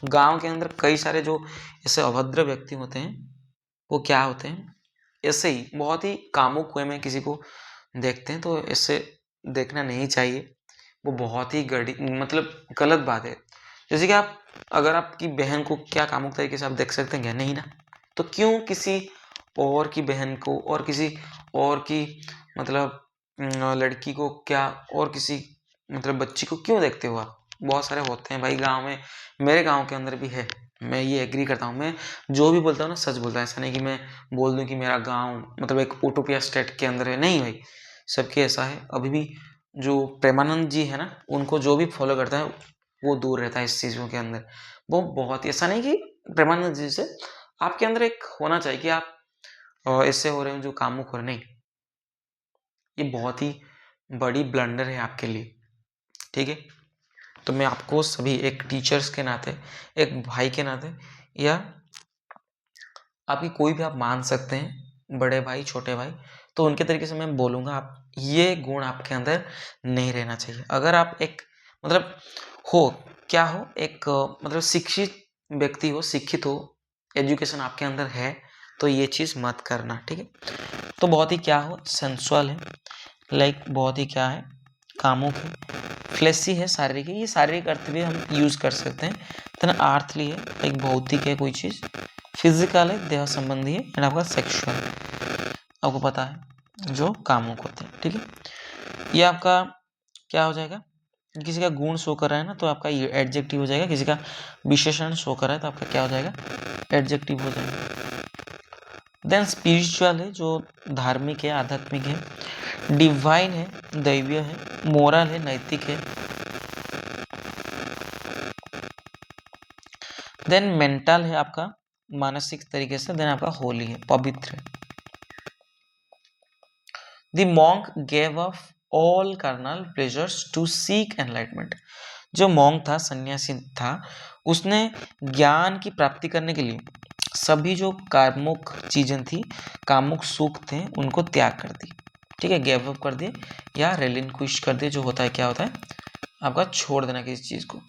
गांव के अंदर कई सारे जो ऐसे अभद्र व्यक्ति होते हैं वो क्या होते हैं, ऐसे ही बहुत ही कामुक हुए में किसी को देखते हैं, तो ऐसे देखना नहीं चाहिए, वो बहुत ही गड़ी मतलब गलत बात है। जैसे कि आप अगर आपकी बहन को क्या कामुक तरीके से आप देख सकते हैं क्या, नहीं ना, तो क्यों किसी और की बहन को और किसी और की मतलब लड़की को क्या, और किसी मतलब बच्ची को क्यों देखते हो आप, बहुत सारे होते हैं भाई गांव में, मेरे गांव के अंदर भी है, मैं ये एग्री करता हूँ। मैं जो भी बोलता हूँ ना सच बोलता हूँ, ऐसा नहीं कि मैं बोल दूँ कि मेरा गांव मतलब एक उटोपिया स्टेट के अंदर है, नहीं भाई, सबके ऐसा है। अभी भी जो प्रेमानंद जी है ना, उनको जो भी फॉलो करता है वो दूर रहता है इस चीज़ों के अंदर। वो बहुत ही ऐसा नहीं कि प्रेमानंद जी से आपके अंदर एक होना चाहिए कि आप ऐसे हो रहे हो जो कामुक हो रहे, नहीं। ये बहुत ही बड़ी ब्लंडर है आपके लिए, ठीक है? तो मैं आपको सभी एक टीचर्स के नाते, एक भाई के नाते, या आपकी कोई भी आप मान सकते हैं, बड़े भाई, छोटे भाई, तो उनके तरीके से मैं बोलूँगा आप ये गुण आपके अंदर नहीं रहना चाहिए। अगर आप एक मतलब हो, क्या हो, एक मतलब शिक्षित व्यक्ति हो, शिक्षित हो, एजुकेशन आपके अंदर है, तो ये चीज़ मत करना, ठीक है? तो बहुत ही क्या हो, सेंसुअल है, लाइक बहुत ही क्या है, कामुक है, फ्लेशी है, शारीरिक है। ये शारीरिक अर्थ भी हम यूज़ कर सकते हैं। देन अर्थली है, लाइक भौतिक है कोई चीज़, फिजिकल है, देह संबंधी है, एंड आपका सेक्सुअल है, आपको पता है, जो कामुक होते हैं, ठीक है? ये आपका क्या हो जाएगा, किसी का गुण शो कर रहा है ना, तो आपका ये एडजेक्टिव हो जाएगा। किसी का विशेषण शो कर रहा है तो आपका क्या हो जाएगा, एडजेक्टिव हो जाएगा। देन स्पिरिचुअल है, जो धार्मिक है, आध्यात्मिक है, डिवाइन है, दैवीय है, मोरल है, नैतिक है। देन मेंटल है आपका, मानसिक तरीके से। देन आपका होली है, पवित्र है। The monk gave up all carnal pleasures to seek enlightenment. जो मॉन्क था, सन्यासी था, उसने ज्ञान की प्राप्ति करने के लिए सभी जो कामुक चीजें थी, कामुक सुख थे, उनको त्याग कर दी, ठीक है? गेव अप कर दिए या रेलिंक्विश कर दिए, जो होता है क्या होता है, आपका छोड़ देना किसी चीज को।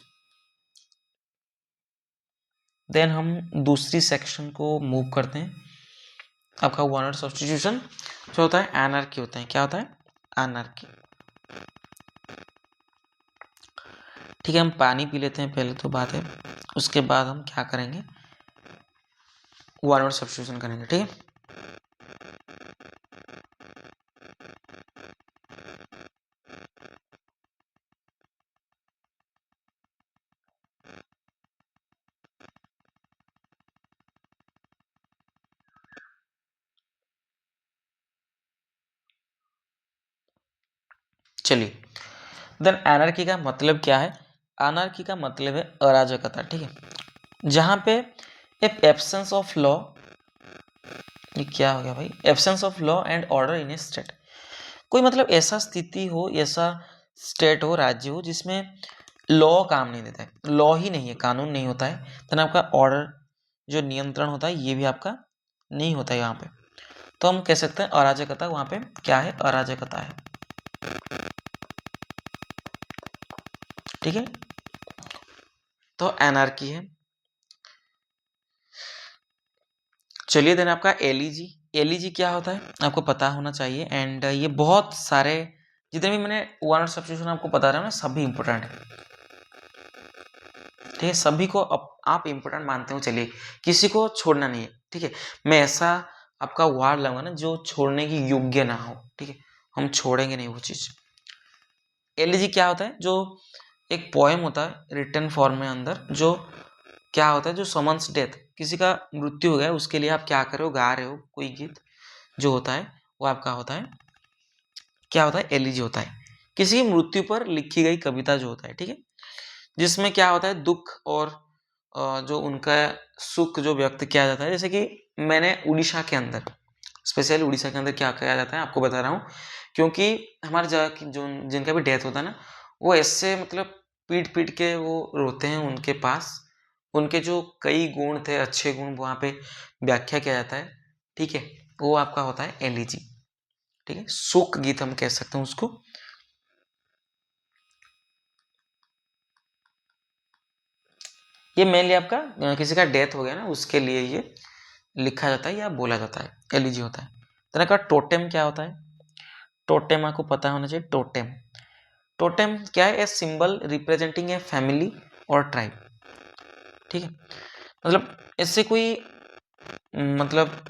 देन हम दूसरी सेक्शन को मूव करते हैं। आपका वन वर्ड सब्स्टिट्यूशन जो होता है, एनार्की होता है। क्या होता है, एनार्की, ठीक है? हम पानी पी लेते हैं पहले, तो बात है, उसके बाद हम क्या करेंगे, वन वर्ड सब्स्टिट्यूशन करेंगे, ठीक है? चलिए, देन एनार्की का मतलब क्या है? एनार्की का मतलब है अराजकता, ठीक है? जहां पे एक एब्सेंस ऑफ लॉ, ये क्या हो गया भाई, absence of law and order in A state. कोई मतलब ऐसा स्थिति हो, ऐसा स्टेट हो, राज्य हो, जिसमें लॉ काम नहीं देता है, लॉ ही नहीं है, कानून नहीं होता है, देन आपका ऑर्डर, जो नियंत्रण होता है, ये भी आपका नहीं होता है यहाँ पे। तो हम कह सकते हैं अराजकता, वहां पे क्या है, अराजकता है, ठीक है? तो एनार्की है। चलिए, देन आपका एलईजी। एलईजी क्या होता है, आपको पता होना चाहिए। एंड ये बहुत सारे, जितने भी मैंने वन वर्ड सब्स्टिट्यूशन आपको बता रहा हूँ ना, सभी इंपॉर्टेंट है, ठीक है? सभी को आप इंपॉर्टेंट मानते हो, चलिए, किसी को छोड़ना नहीं है, ठीक है? मैं ऐसा आपका वर्ड लाऊंगा ना जो छोड़ने की योग्य ना हो, ठीक है? हम छोड़ेंगे नहीं वो चीज। एलईजी क्या होता है, जो एक पोएम होता है रिटन फॉर्म में अंदर, जो क्या होता है, जो समन्स डेथ, किसी का मृत्यु हो गया, उसके लिए आप क्या कर रहे हो, गा रहे हो कोई गीत, जो होता है वो आपका होता है, क्या होता है, एलिजी होता है। किसी की मृत्यु पर लिखी गई कविता जो होता है, ठीक है? जिसमें क्या होता है, दुख और जो उनका सुख जो व्यक्त किया जाता है। जैसे कि मैंने उड़ीसा के अंदर, स्पेशली उड़ीसा के अंदर क्या किया जाता है आपको बता रहा हूँ, क्योंकि हमारे जगह की जो जिनका भी डेथ होता है ना, वो ऐसे मतलब पीट पीट के वो रोते हैं, उनके पास उनके जो कई गुण थे, अच्छे गुण, वहाँ पे व्याख्या किया जाता है, ठीक है? वो आपका होता है एलिजी, ठीक है? शोक गीत हम कह सकते हैं उसको। ये मेनली आपका किसी का डेथ हो गया ना, उसके लिए ये लिखा जाता है या बोला जाता है, एलिजी होता है। तरह का टोटेम क्या होता है, टोटेम आपको पता होना चाहिए। टोटेम, टोटेम क्या है, a symbol representing a family और ट्राइब, ठीक है? मतलब ऐसे कोई मतलब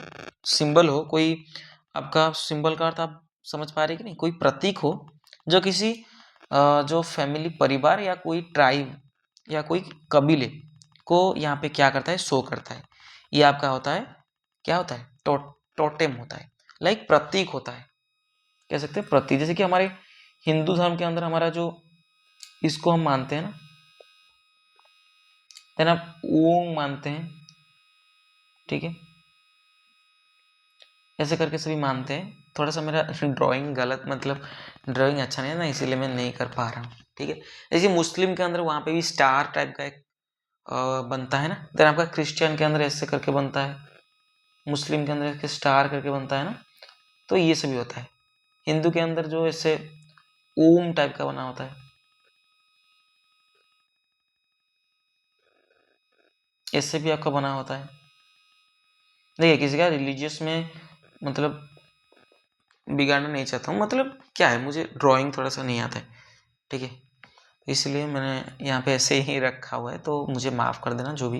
सिंबल हो, कोई आपका सिंबल का अर्थ आप समझ पा रहे कि नहीं, कोई प्रतीक हो जो किसी जो फैमिली, परिवार, या कोई ट्राइब या कोई कबीले को यहाँ पे क्या करता है, शो करता है। ये आपका होता है, क्या होता है, टोटेम होता है, लाइक प्रतीक होता है, कह सकते हैं प्रतीक। जैसे कि हमारे हिंदू धर्म के अंदर हमारा जो, इसको हम मानते हैं ना, देन आप ओंग मानते हैं, ठीक है, ऐसे करके सभी मानते हैं। थोड़ा सा मेरा ड्राइंग गलत, मतलब ड्राइंग अच्छा नहीं है ना, इसीलिए मैं नहीं कर पा रहा हूँ, ठीक है। जैसे मुस्लिम के अंदर वहाँ पे भी स्टार टाइप का एक बनता है ना, देन आपका क्रिश्चियन के अंदर ऐसे करके बनता है, मुस्लिम के अंदर ऐसे स्टार करके बनता है ना, तो ये सभी होता है। हिंदू के अंदर जो ऐसे ओम टाइप का बना होता है, ऐसे भी आपका बना होता है। देखिए किसी का रिलीजियस में मतलब बिगाड़ना नहीं चाहता हूँ, मतलब क्या है, मुझे ड्राइंग थोड़ा सा नहीं आता है, ठीक है, इसलिए मैंने यहाँ पे ऐसे ही रखा हुआ है, तो मुझे माफ़ कर देना जो भी।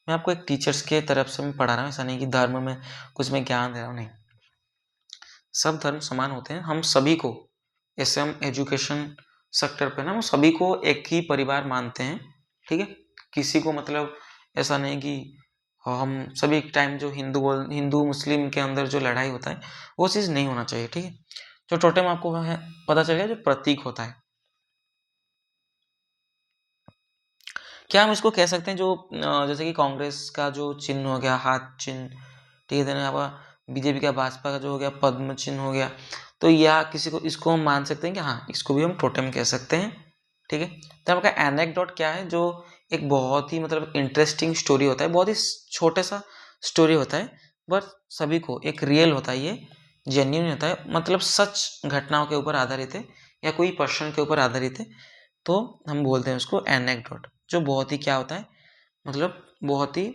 मैं आपको एक टीचर्स के तरफ से मैं पढ़ा रहा हूँ, ऐसा नहीं कि धर्म में कुछ मैं ज्ञान दे रहा हूँ, नहीं। सब धर्म समान होते हैं, हम सभी को, ऐसे हम एजुकेशन सेक्टर पे ना, हम सभी को एक ही परिवार मानते हैं, ठीक है। किसी को मतलब ऐसा नहीं कि हम सभी एक टाइम जो हिंदू मुस्लिम के अंदर जो लड़ाई होता है वो चीज़ नहीं होना चाहिए, ठीक है। जो टोटेम आपको है पता चल गया, जो प्रतीक होता है, क्या हम इसको कह सकते हैं, जो जैसे कि कांग्रेस का जो चिन्ह हो गया हाथ चिन्ह, ठीक है, आपका बीजेपी का भाजपा का जो हो गया पद्म चिन्ह हो गया, तो या किसी को इसको हम मान सकते हैं कि हाँ इसको भी हम टोटेम कह सकते हैं, ठीक है। तो आपका एनेक्डोट क्या है, जो एक बहुत ही मतलब इंटरेस्टिंग स्टोरी होता है, बहुत ही छोटे सा स्टोरी होता है, बट सभी को एक रियल होता है, ये जेन्यून होता है, मतलब सच घटनाओं के ऊपर आधारित है या कोई पर्सन के ऊपर आधारित है, तो हम बोलते हैं उसको एनेक्डोट, जो बहुत ही क्या होता है, मतलब बहुत ही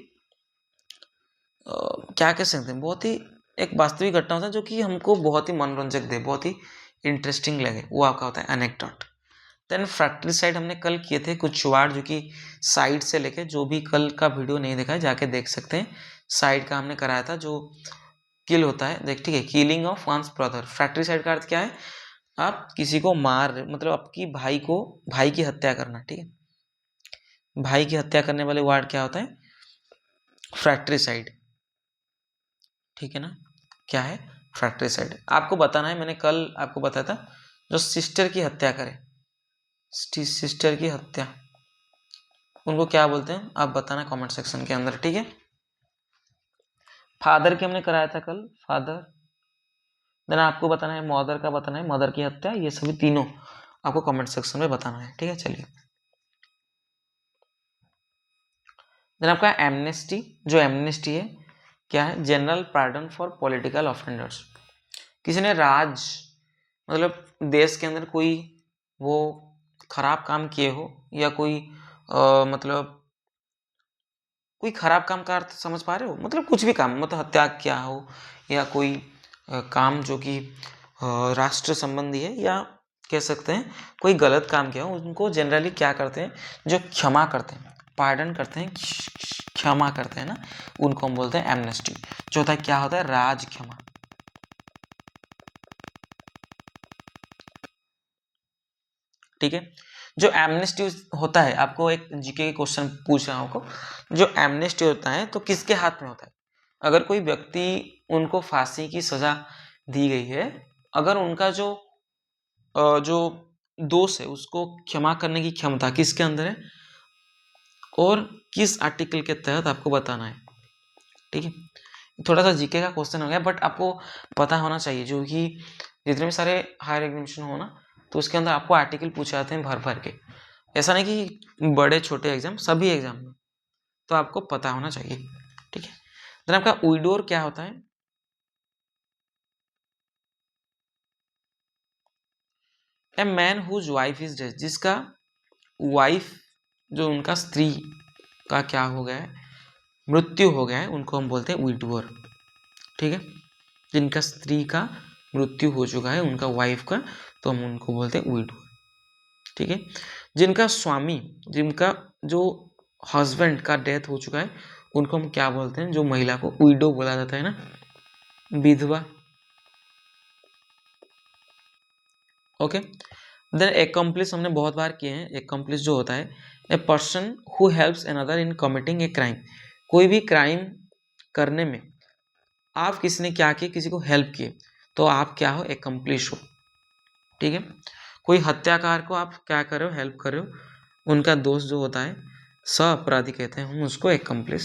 क्या कह सकते हैं, बहुत ही एक वास्तविक घटना होता है जो कि हमको बहुत ही मनोरंजक दे, बहुत ही इंटरेस्टिंग लगे, वो आपका होता है एनेक्डोट। देन फ्रैक्टरिसाइड हमने कल किए थे कुछ वर्ड, जो कि साइड से लेके, जो भी कल का वीडियो नहीं देखा है जाके देख सकते हैं, साइड का हमने कराया था, जो किल होता है, देख ठीक है, किलिंग ऑफ वंस ब्रदर। फ्रैक्टरिसाइड का अर्थ क्या है, आप किसी को मार, मतलब आपकी भाई की हत्या करना, ठीक है, भाई की हत्या करने वाले वर्ड क्या होता है, फ्रैक्टरिसाइड, ठीक है ना, क्या है, फ्रैक्टरिसाइड। आपको बताना है, मैंने कल आपको बताया था, जो सिस्टर की हत्या करे, सिस्टर की हत्या, उनको क्या बोलते हैं, आप बताना कमेंट सेक्शन के अंदर, ठीक है। फादर की हमने कराया था कल, फादर। देन आपको बताना है मदर का, बताना है मदर की हत्या, ये सभी तीनों आपको कमेंट सेक्शन में बताना है, ठीक है। चलिए, देन आपका एमनेस्टी, जो एमनेस्टी है क्या है, general pardon for political offenders. किसी ने मतलब देश के अंदर कोई वो खराब काम किए हो, या कोई मतलब कोई खराब काम का अर्थ समझ पा रहे हो, मतलब कुछ भी काम, मतलब हत्या किया हो, या कोई काम जो कि राष्ट्र संबंधी है, या कह सकते हैं कोई गलत काम किया हो, उनको जनरली क्या करते हैं, जो क्षमा करते हैं, पार्डन करते हैं, क्षमा करते हैं ना, उनको हम बोलते हैं एमनेस्टी। जो होता है क्या होता है, राज क्षमा, ठीक है। जो एमनेस्टी होता है, आपको एक जीके के क्वेश्चन पूछ रहा हूँ, जो एमनेस्टी होता है तो किसके हाथ में होता है, अगर कोई व्यक्ति, उनको फांसी की सजा दी गई है, अगर उनका जो दोष है उसको क्षमा करने की क्षमता किसके अंदर है, और किस आर्टिकल के तहत आपको बताना है, ठीक है। थोड़ा सा जीके का क्वेश्चन हो गया, बट आपको पता होना चाहिए, जो कि जितने भी सारे हायर एग्जामिनेशन हो ना, तो उसके अंदर आपको आर्टिकल पूछे जाते हैं भर भर के, ऐसा नहीं कि बड़े छोटे एग्जाम, सभी एग्जाम में, तो आपको पता होना चाहिए, ठीक है। देन आपका उइडोर क्या होता है, a man whose wife is dead, जिसका वाइफ, जो उनका स्त्री का क्या हो गया है, मृत्यु हो गया है, उनको हम बोलते हैं विडोअर, ठीक है। जिनका स्त्री का मृत्यु हो चुका है, उनका वाइफ का, तो हम उनको बोलते हैं विडोअर, ठीक है। जिनका स्वामी, जिनका जो हस्बैंड का डेथ हो चुका है, उनको हम क्या बोलते हैं, जो महिला को विडो बोला जाता है ना, विधवा, ओके। देन एकम्प्लिस हमने बहुत बार किए हैं, एकम्प्लिस जो होता है, a person who helps another in committing a crime, कोई भी क्राइम करने में आप किसी ने क्या किया, किसी को हेल्प किए, तो आप क्या हो, एकम्प्लिश हो, ठीक है। कोई हत्याकार को आप क्या कर रहे हो, हेल्प कर रहे हो, उनका दोष जो होता है सह अपराधी कहते हैं हम उसको, एक्कम्प्लिस,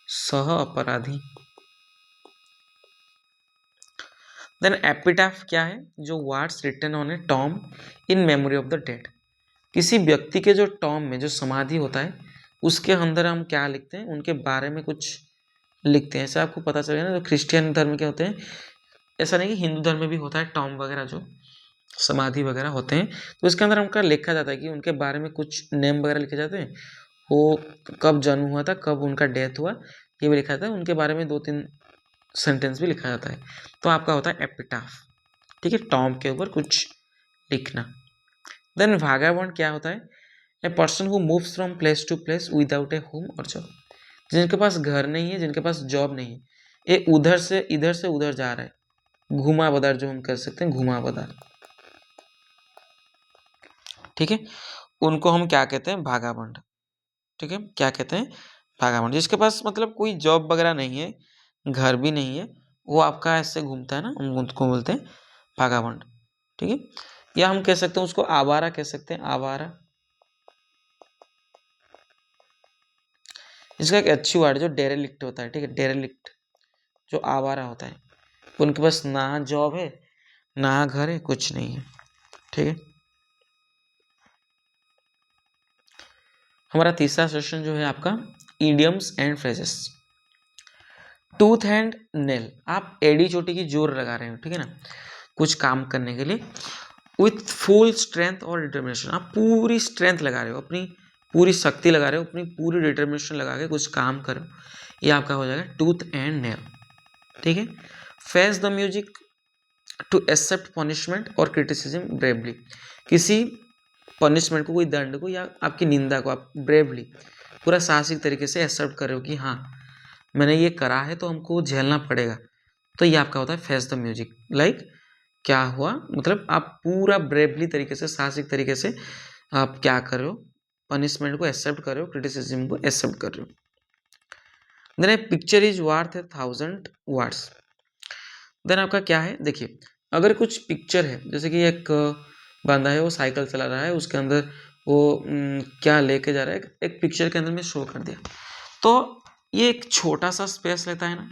सह अपराधी। देन एपिटाफ क्या है? जो words written on a tomb in memory of the dead. किसी व्यक्ति के जो टॉम में जो समाधि होता है उसके अंदर हम क्या लिखते हैं, उनके बारे में कुछ लिखते हैं। ऐसा आपको पता चलेगा ना, जो क्रिश्चियन धर्म के होते हैं, ऐसा नहीं कि हिंदू धर्म में भी होता है टॉम वगैरह, जो समाधि वगैरह होते हैं, तो इसके अंदर उनका लिखा जाता है कि उनके बारे में कुछ नेम वगैरह लिखे जाते हैं, वो कब जन्म हुआ था, कब उनका डेथ हुआ, ये भी लिखा जाता है। उनके बारे में 2-3 सेंटेंस भी लिखा जाता है, तो आपका होता है एपिटाफ। ठीक है, टॉम के ऊपर कुछ लिखना। देन भागाबंड क्या होता है? A person who moves from place to place without a home और जॉब। जिनके पास घर नहीं है, जिनके पास जॉब नहीं है, ये उधर से उधर जा रहा है, घुमावदार जो हम कर सकते हैं, घुमावदार। ठीक है, उनको हम क्या कहते हैं? भागाबंड। ठीक है, क्या कहते हैं? भागाबंड। जिसके पास मतलब कोई जॉब वगैरह नहीं है, घर भी नहीं है, वो आपका ऐसे घूमता है ना, हम उसको बोलते हैं भागाबंड। ठीक है, या हम कह सकते हैं उसको आवारा कह सकते हैं, आवारा। इसका एक अच्छी वर्ड जो डेरेलिक्ट होता है। ठीक है, डेरेलिक्ट जो आवारा होता है, उनके पास ना जॉब है, ना घर है, कुछ नहीं है। ठीक है, हमारा तीसरा सेशन जो है आपका idioms and phrases. Tooth and nail, आप एडी चोटी की जोर लगा रहे हो, ठीक है ना, कुछ काम करने के लिए। विथ फुल स्ट्रेंथ और डिटर्मिनेशन, आप पूरी स्ट्रेंथ लगा रहे हो, अपनी पूरी शक्ति लगा रहे हो, अपनी पूरी डिटर्मिनेशन लगा के कुछ काम करो, ये आपका हो जाएगा टूथ एंड नेल। ठीक है, face the music to accept punishment और क्रिटिसिज्म ब्रेवली। किसी पनिशमेंट को, कोई दंड को या आपकी निंदा को आप ब्रेवली, पूरा साहसिक तरीके से एक्सेप्ट कर रहे हो कि हाँ मैंने ये करा है तो हमको झेलना पड़ेगा, तो ये आपका होता है फेस द म्यूजिक। लाइक क्या हुआ, मतलब आप पूरा ब्रेवली तरीके से, साहसिक तरीके से आप क्या कर रहे हो, पनिशमेंट को एक्सेप्ट कर रहे हो, क्रिटिसिज्म को एक्सेप्ट कर रहे हो। Then a picture is worth 1000 words. Then आपका क्या है, देखिए अगर कुछ पिक्चर है, जैसे कि एक बंदा है वो साइकिल चला रहा है, उसके अंदर वो क्या लेके जा रहा है, एक पिक्चर के अंदर में शो कर दिया, तो ये एक छोटा सा स्पेस लेता है ना,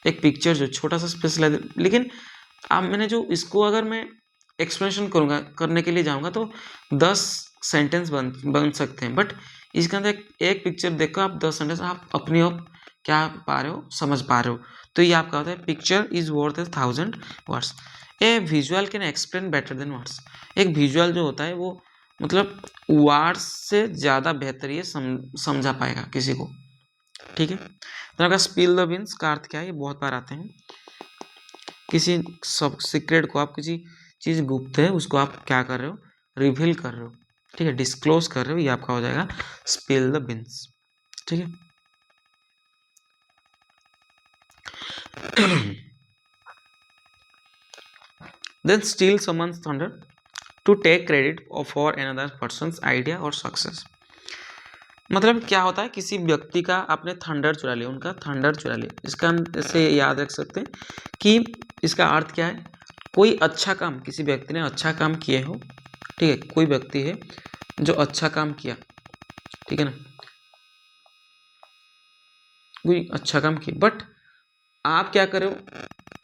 एक पिक्चर जो छोटा सा स्पेस लेता है। लेकिन अब मैंने जो इसको अगर मैं एक्सप्लेनेशन करूँगा, करने के लिए जाऊँगा, तो 10 सेंटेंस बन सकते हैं, बट इसके अंदर एक पिक्चर देखकर आप 10 सेंटेंस आप अपनी आप क्या पा रहे हो, समझ पा रहे हो। तो ये आपका होता है picture is worth 1000 words. A visual can explain better than words. एक विजुअल जो होता है वो मतलब वर्ड्स से ज़्यादा बेहतर ये समझा पाएगा किसी को। ठीक है, तो आपका स्पिल द बीन्स का अर्थ क्या है, ये बहुत बार आते हैं। किसी सब सीक्रेट को, आप किसी चीज़ गुप्त है उसको आप क्या कर रहे हो, रिवील कर रहे हो। ठीक है, डिस्क्लोज कर रहे हो, ये आपका हो जाएगा स्पिल द बीन्स। ठीक है, then steal someone's thunder to take credit for another person's idea or success। मतलब क्या होता है, किसी व्यक्ति का आपने थंडर चुरा लिया, उनका थंडर चुरा लिया। इसका से याद रख सकते हैं कि इसका अर्थ क्या है, कोई अच्छा काम, किसी व्यक्ति ने अच्छा काम किए हो। ठीक है, कोई व्यक्ति है जो अच्छा काम किया, ठीक है ना, कोई अच्छा काम किया, बट आप क्या करो,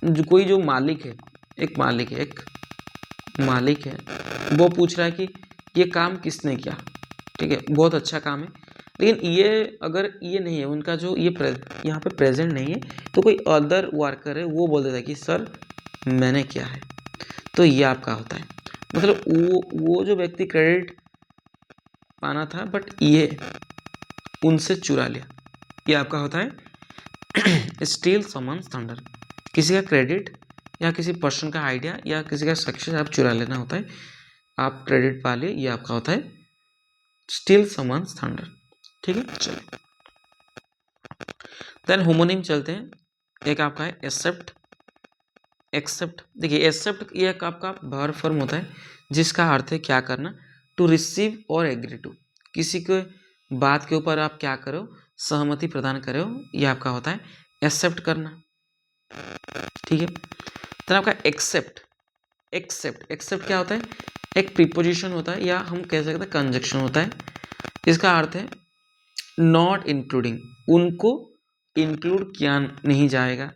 जो कोई जो मालिक है, एक मालिक है, वो पूछ रहा है कि ये काम किसने किया। ठीक है, बहुत अच्छा काम है, लेकिन ये अगर ये नहीं है उनका, जो ये यहाँ पे प्रेजेंट नहीं है, तो कोई अदर वर्कर है वो बोल देता है कि सर मैंने किया है। तो ये आपका होता है, मतलब वो जो व्यक्ति क्रेडिट पाना था बट ये उनसे चुरा लिया, ये आपका होता है स्टील समन्स थंडर। किसी का क्रेडिट या किसी पर्सन का आइडिया या किसी का सक्सेस आप चुरा लेना होता है, आप क्रेडिट पा लिए, ये आपका होता है स्टील समन्स थंडर। ठीक है, चलिए देन होमोनिम चलते हैं। एक आपका है एक्सेप्ट। एक्सेप्ट, देखिए एक्सेप्ट ये एक आपका वर्ब फॉर्म होता है जिसका अर्थ है क्या करना, टू रिसीव और एग्री टू। किसी के बात के ऊपर आप क्या करो, सहमति प्रदान करो, ये आपका होता है एक्सेप्ट करना। ठीक है, तो आपका एक्सेप्ट। एक्सेप्ट क्या होता है, एक प्रीपोजिशन होता है या हम कह सकते हैं कंजक्शन होता है इसका अर्थ है नॉट इंक्लूडिंग, उनको इंक्लूड किया नहीं जाएगा,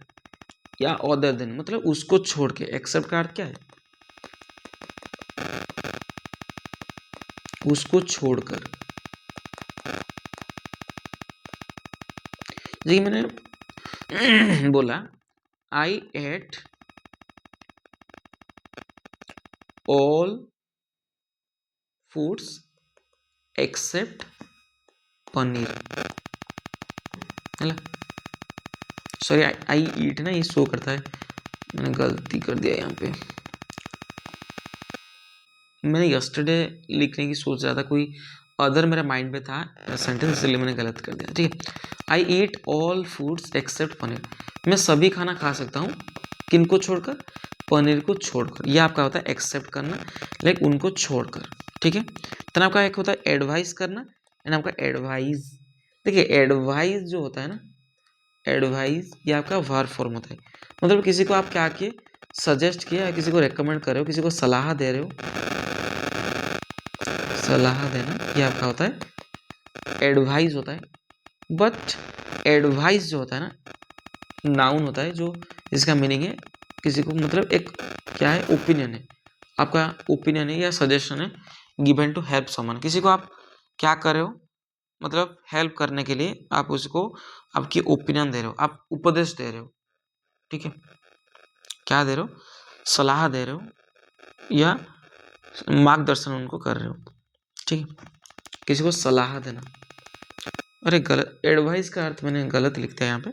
या अदर देन मतलब उसको छोड़ के। एक्सेप्ट का अर्थ क्या है? उसको छोड़कर। जी मैंने बोला I ate all foods except paneer, है सॉरी आई ईट ना, ये शो करता है, मैंने गलती कर दिया यहाँ पे। मैंने यस्टरडे लिखने की सोच रहा था, कोई अदर मेरा माइंड में था सेंटेंस, इसलिए मैंने गलत कर दिया। ठीक है, I eat all foods except paneer, मैं सभी खाना खा सकता हूँ, किनको छोड़कर? पनीर को छोड़कर। यह आपका होता है एक्सेप्ट करना, लाइक उनको छोड़कर। ठीक है, तो आपका एक होता है एडवाइस करना, एंड आपका एडवाइस। देखिए एडवाइस जो होता है ना, एडवाइस ये आपका वर्ब फॉर्म होता है, मतलब किसी को आप क्या किए, सजेस्ट किया, किसी को रेकमेंड कर रहे हो, किसी को सलाह दे रहे हो। सलाह देना ये आपका होता है एडवाइस होता है। बट एडवाइस जो होता है ना, नाउन होता है, जो इसका मीनिंग है किसी को, मतलब एक क्या है, ओपिनियन है, आपका ओपिनियन है या सजेशन है, गिवन टू हेल्प समवन। किसी को आप क्या कर रहे हो, मतलब हेल्प करने के लिए आप उसको आपकी ओपिनियन दे रहे हो, आप उपदेश दे रहे हो। ठीक है, क्या दे रहे हो? सलाह दे रहे हो या मार्गदर्शन उनको कर रहे हो। ठीक है, किसी को सलाह देना। अरे गलत, एडवाइस का अर्थ मैंने गलत लिख दिया यहाँ पे,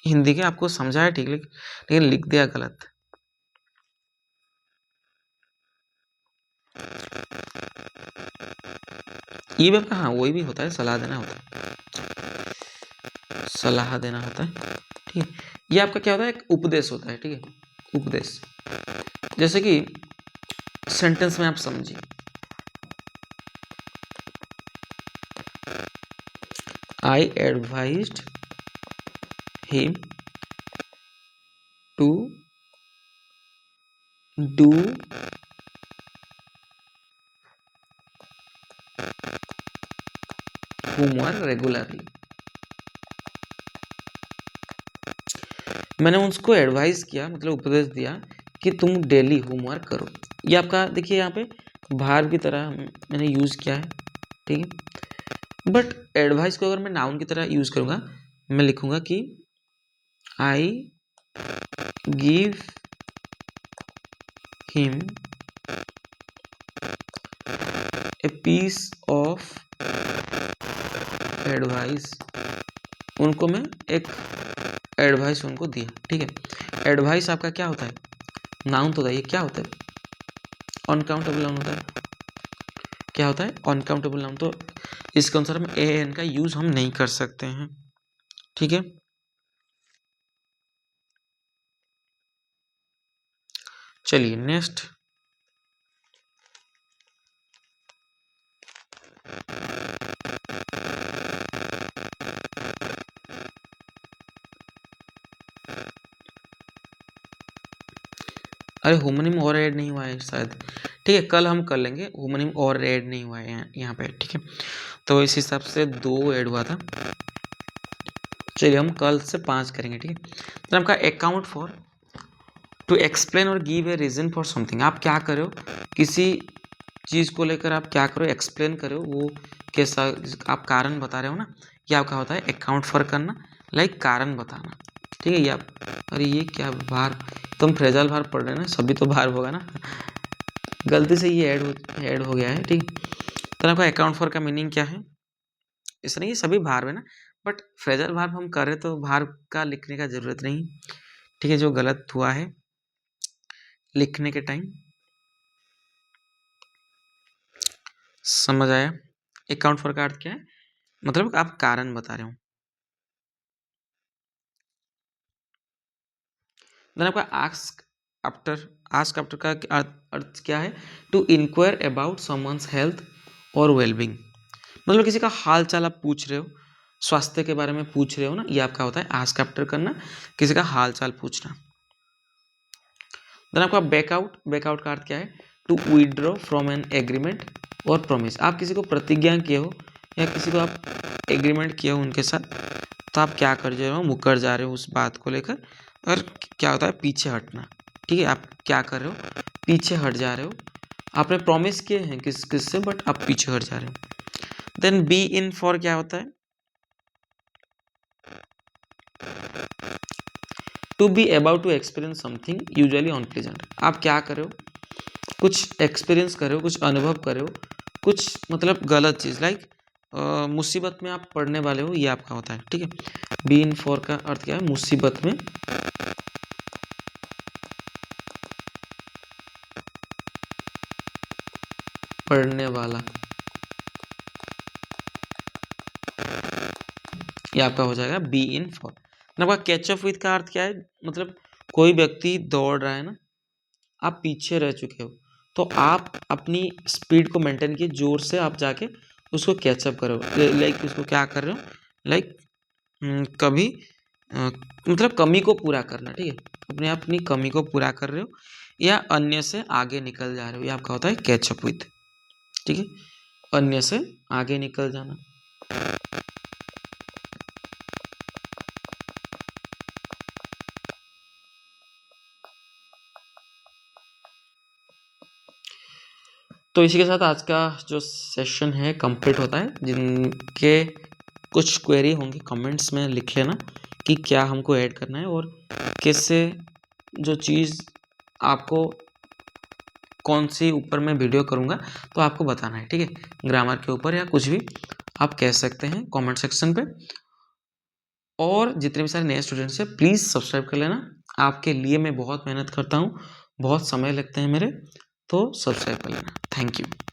हिंदी के आपको समझाया ठीक, लेकिन लिख दिया गलत। ये भी आपका, हाँ वही भी होता है, सलाह देना होता है, सलाह देना होता है। ठीक है, ये आपका क्या होता है, एक उपदेश होता है। ठीक है, उपदेश, जैसे कि सेंटेंस में आप समझिए, I advised him to do homework regularly. मैंने उसको एडवाइस किया, मतलब उपदेश दिया कि तुम डेली होमवर्क करो। ये आपका देखिए यहाँ पे भार की तरह मैंने यूज़ किया है। ठीक है, बट एडवाइस को अगर मैं नाउन की तरह यूज़ करूँगा, मैं लिखूँगा कि I give him a piece of advice, उनको मैं एक एडवाइस उनको दिया। ठीक है, एडवाइस आपका क्या होता है, नाउन तो होता है, ये क्या होता है, अनकाउंटेबल नाउन होता है। क्या होता है, अनकाउंटेबल नाउन। तो इसके अनुसार हम ए एन का यूज हम नहीं कर सकते हैं। ठीक है, चलिए नेक्स्ट, अरे होमोनिम और ऐड नहीं हुआ है शायद। ठीक है, कल हम कर लेंगे, होमोनिम और ऐड नहीं हुआ है यहाँ पे। ठीक है, तो इस हिसाब से 2 ऐड हुआ था। चलिए हम कल से 5 करेंगे। ठीक है, तो आपका अकाउंट फॉर, टू एक्सप्लेन और give a reason for something. आप क्या करो, किसी चीज़ को लेकर आप क्या करो, एक्सप्लेन करो, वो कैसा आप कारण बता रहे हो ना, ये आपका होता है अकाउंट फॉर करना, लाइक कारण बताना। ठीक है, ये आप, अरे ये क्या भार, तुम फ्रेजल भार पढ़ रहे हैं ना, सभी तो भार होगा ना, गलती से ये ऐड हो गया है। ठीक, तो आपका अकाउंट फॉर का मीनिंग क्या है, इस नहीं, ये सभी भार है ना, बट फ्रेजल भार हम कर रहे तो भार का लिखने का जरूरत नहीं। ठीक है, जो गलत हुआ है लिखने के टाइम, समझ आया। अकाउंट फॉर का अर्थ क्या है, मतलब आप कारण बता रहे हो। देन आपका आस्क आफ्टर, आस्क आफ्टर का अर्थ क्या है, to inquire about someone's health और वेलबींग, मतलब किसी का हाल चाल आप पूछ रहे हो, स्वास्थ्य के बारे में पूछ रहे हो ना, ये आपका होता है आस्क आफ्टर करना, किसी का हाल चाल पूछना। देन आपका बैकआउट, बैकआउट का अर्थ क्या है, to withdraw from an agreement और प्रॉमिस, आप किसी को प्रतिज्ञा किए हो या किसी को आप एग्रीमेंट किए हो उनके साथ, तो आप क्या कर रहे हो, मुकर जा रहे हो उस बात को लेकर। और क्या होता है पीछे हटना, ठीक है, आप क्या कर रहे हो, पीछे हट जा रहे हो। आपने प्रॉमिस किए हैं किस से, बट आप पीछे हट जा रहे हो। देन बी इन फॉर क्या होता है, to be about to experience something usually unpleasant. आप क्या कर रहे हो, कुछ एक्सपीरियंस कर रहे हो, कुछ अनुभव कर रहे हो, कुछ मतलब गलत चीज़, लाइक मुसीबत में आप पड़ने वाले हो, ये आपका होता है, ठीक है। बी इन फॉर का अर्थ क्या है, मुसीबत में पड़ने वाला, ये आपका हो जाएगा बी इन फॉर। आपका कैचअप विथ का अर्थ क्या है, मतलब कोई व्यक्ति दौड़ रहा है ना, आप पीछे रह चुके हो, तो आप अपनी स्पीड को मेंटेन किए, जोर से आप जाके उसको कैचअप करो, लाइक उसको क्या कर रहे हो, लाइक कभी मतलब कमी को पूरा करना, ठीक है, अपनी कमी को पूरा कर रहे हो या अन्य से आगे निकल जा रहे हो, ये आपका होता है कैचअप विथ, ठीक है, अन्य से आगे निकल जाना। तो इसी के साथ आज का जो सेशन है कंप्लीट होता है। जिनके कुछ क्वेरी होंगी कमेंट्स में लिख लेना कि क्या हमको ऐड करना है और कैसे जो चीज़ आपको कौन सी ऊपर मैं वीडियो करूँगा तो आपको बताना है, ठीक है। ग्रामर के ऊपर या कुछ भी आप कह सकते हैं कमेंट सेक्शन पे। और जितने भी सारे नए स्टूडेंट्स हैं प्लीज़ सब्सक्राइब कर लेना, आपके लिए मैं बहुत मेहनत करता हूँ, बहुत समय लगते हैं मेरे, तो सब्सक्राइब कर लेना। Thank you.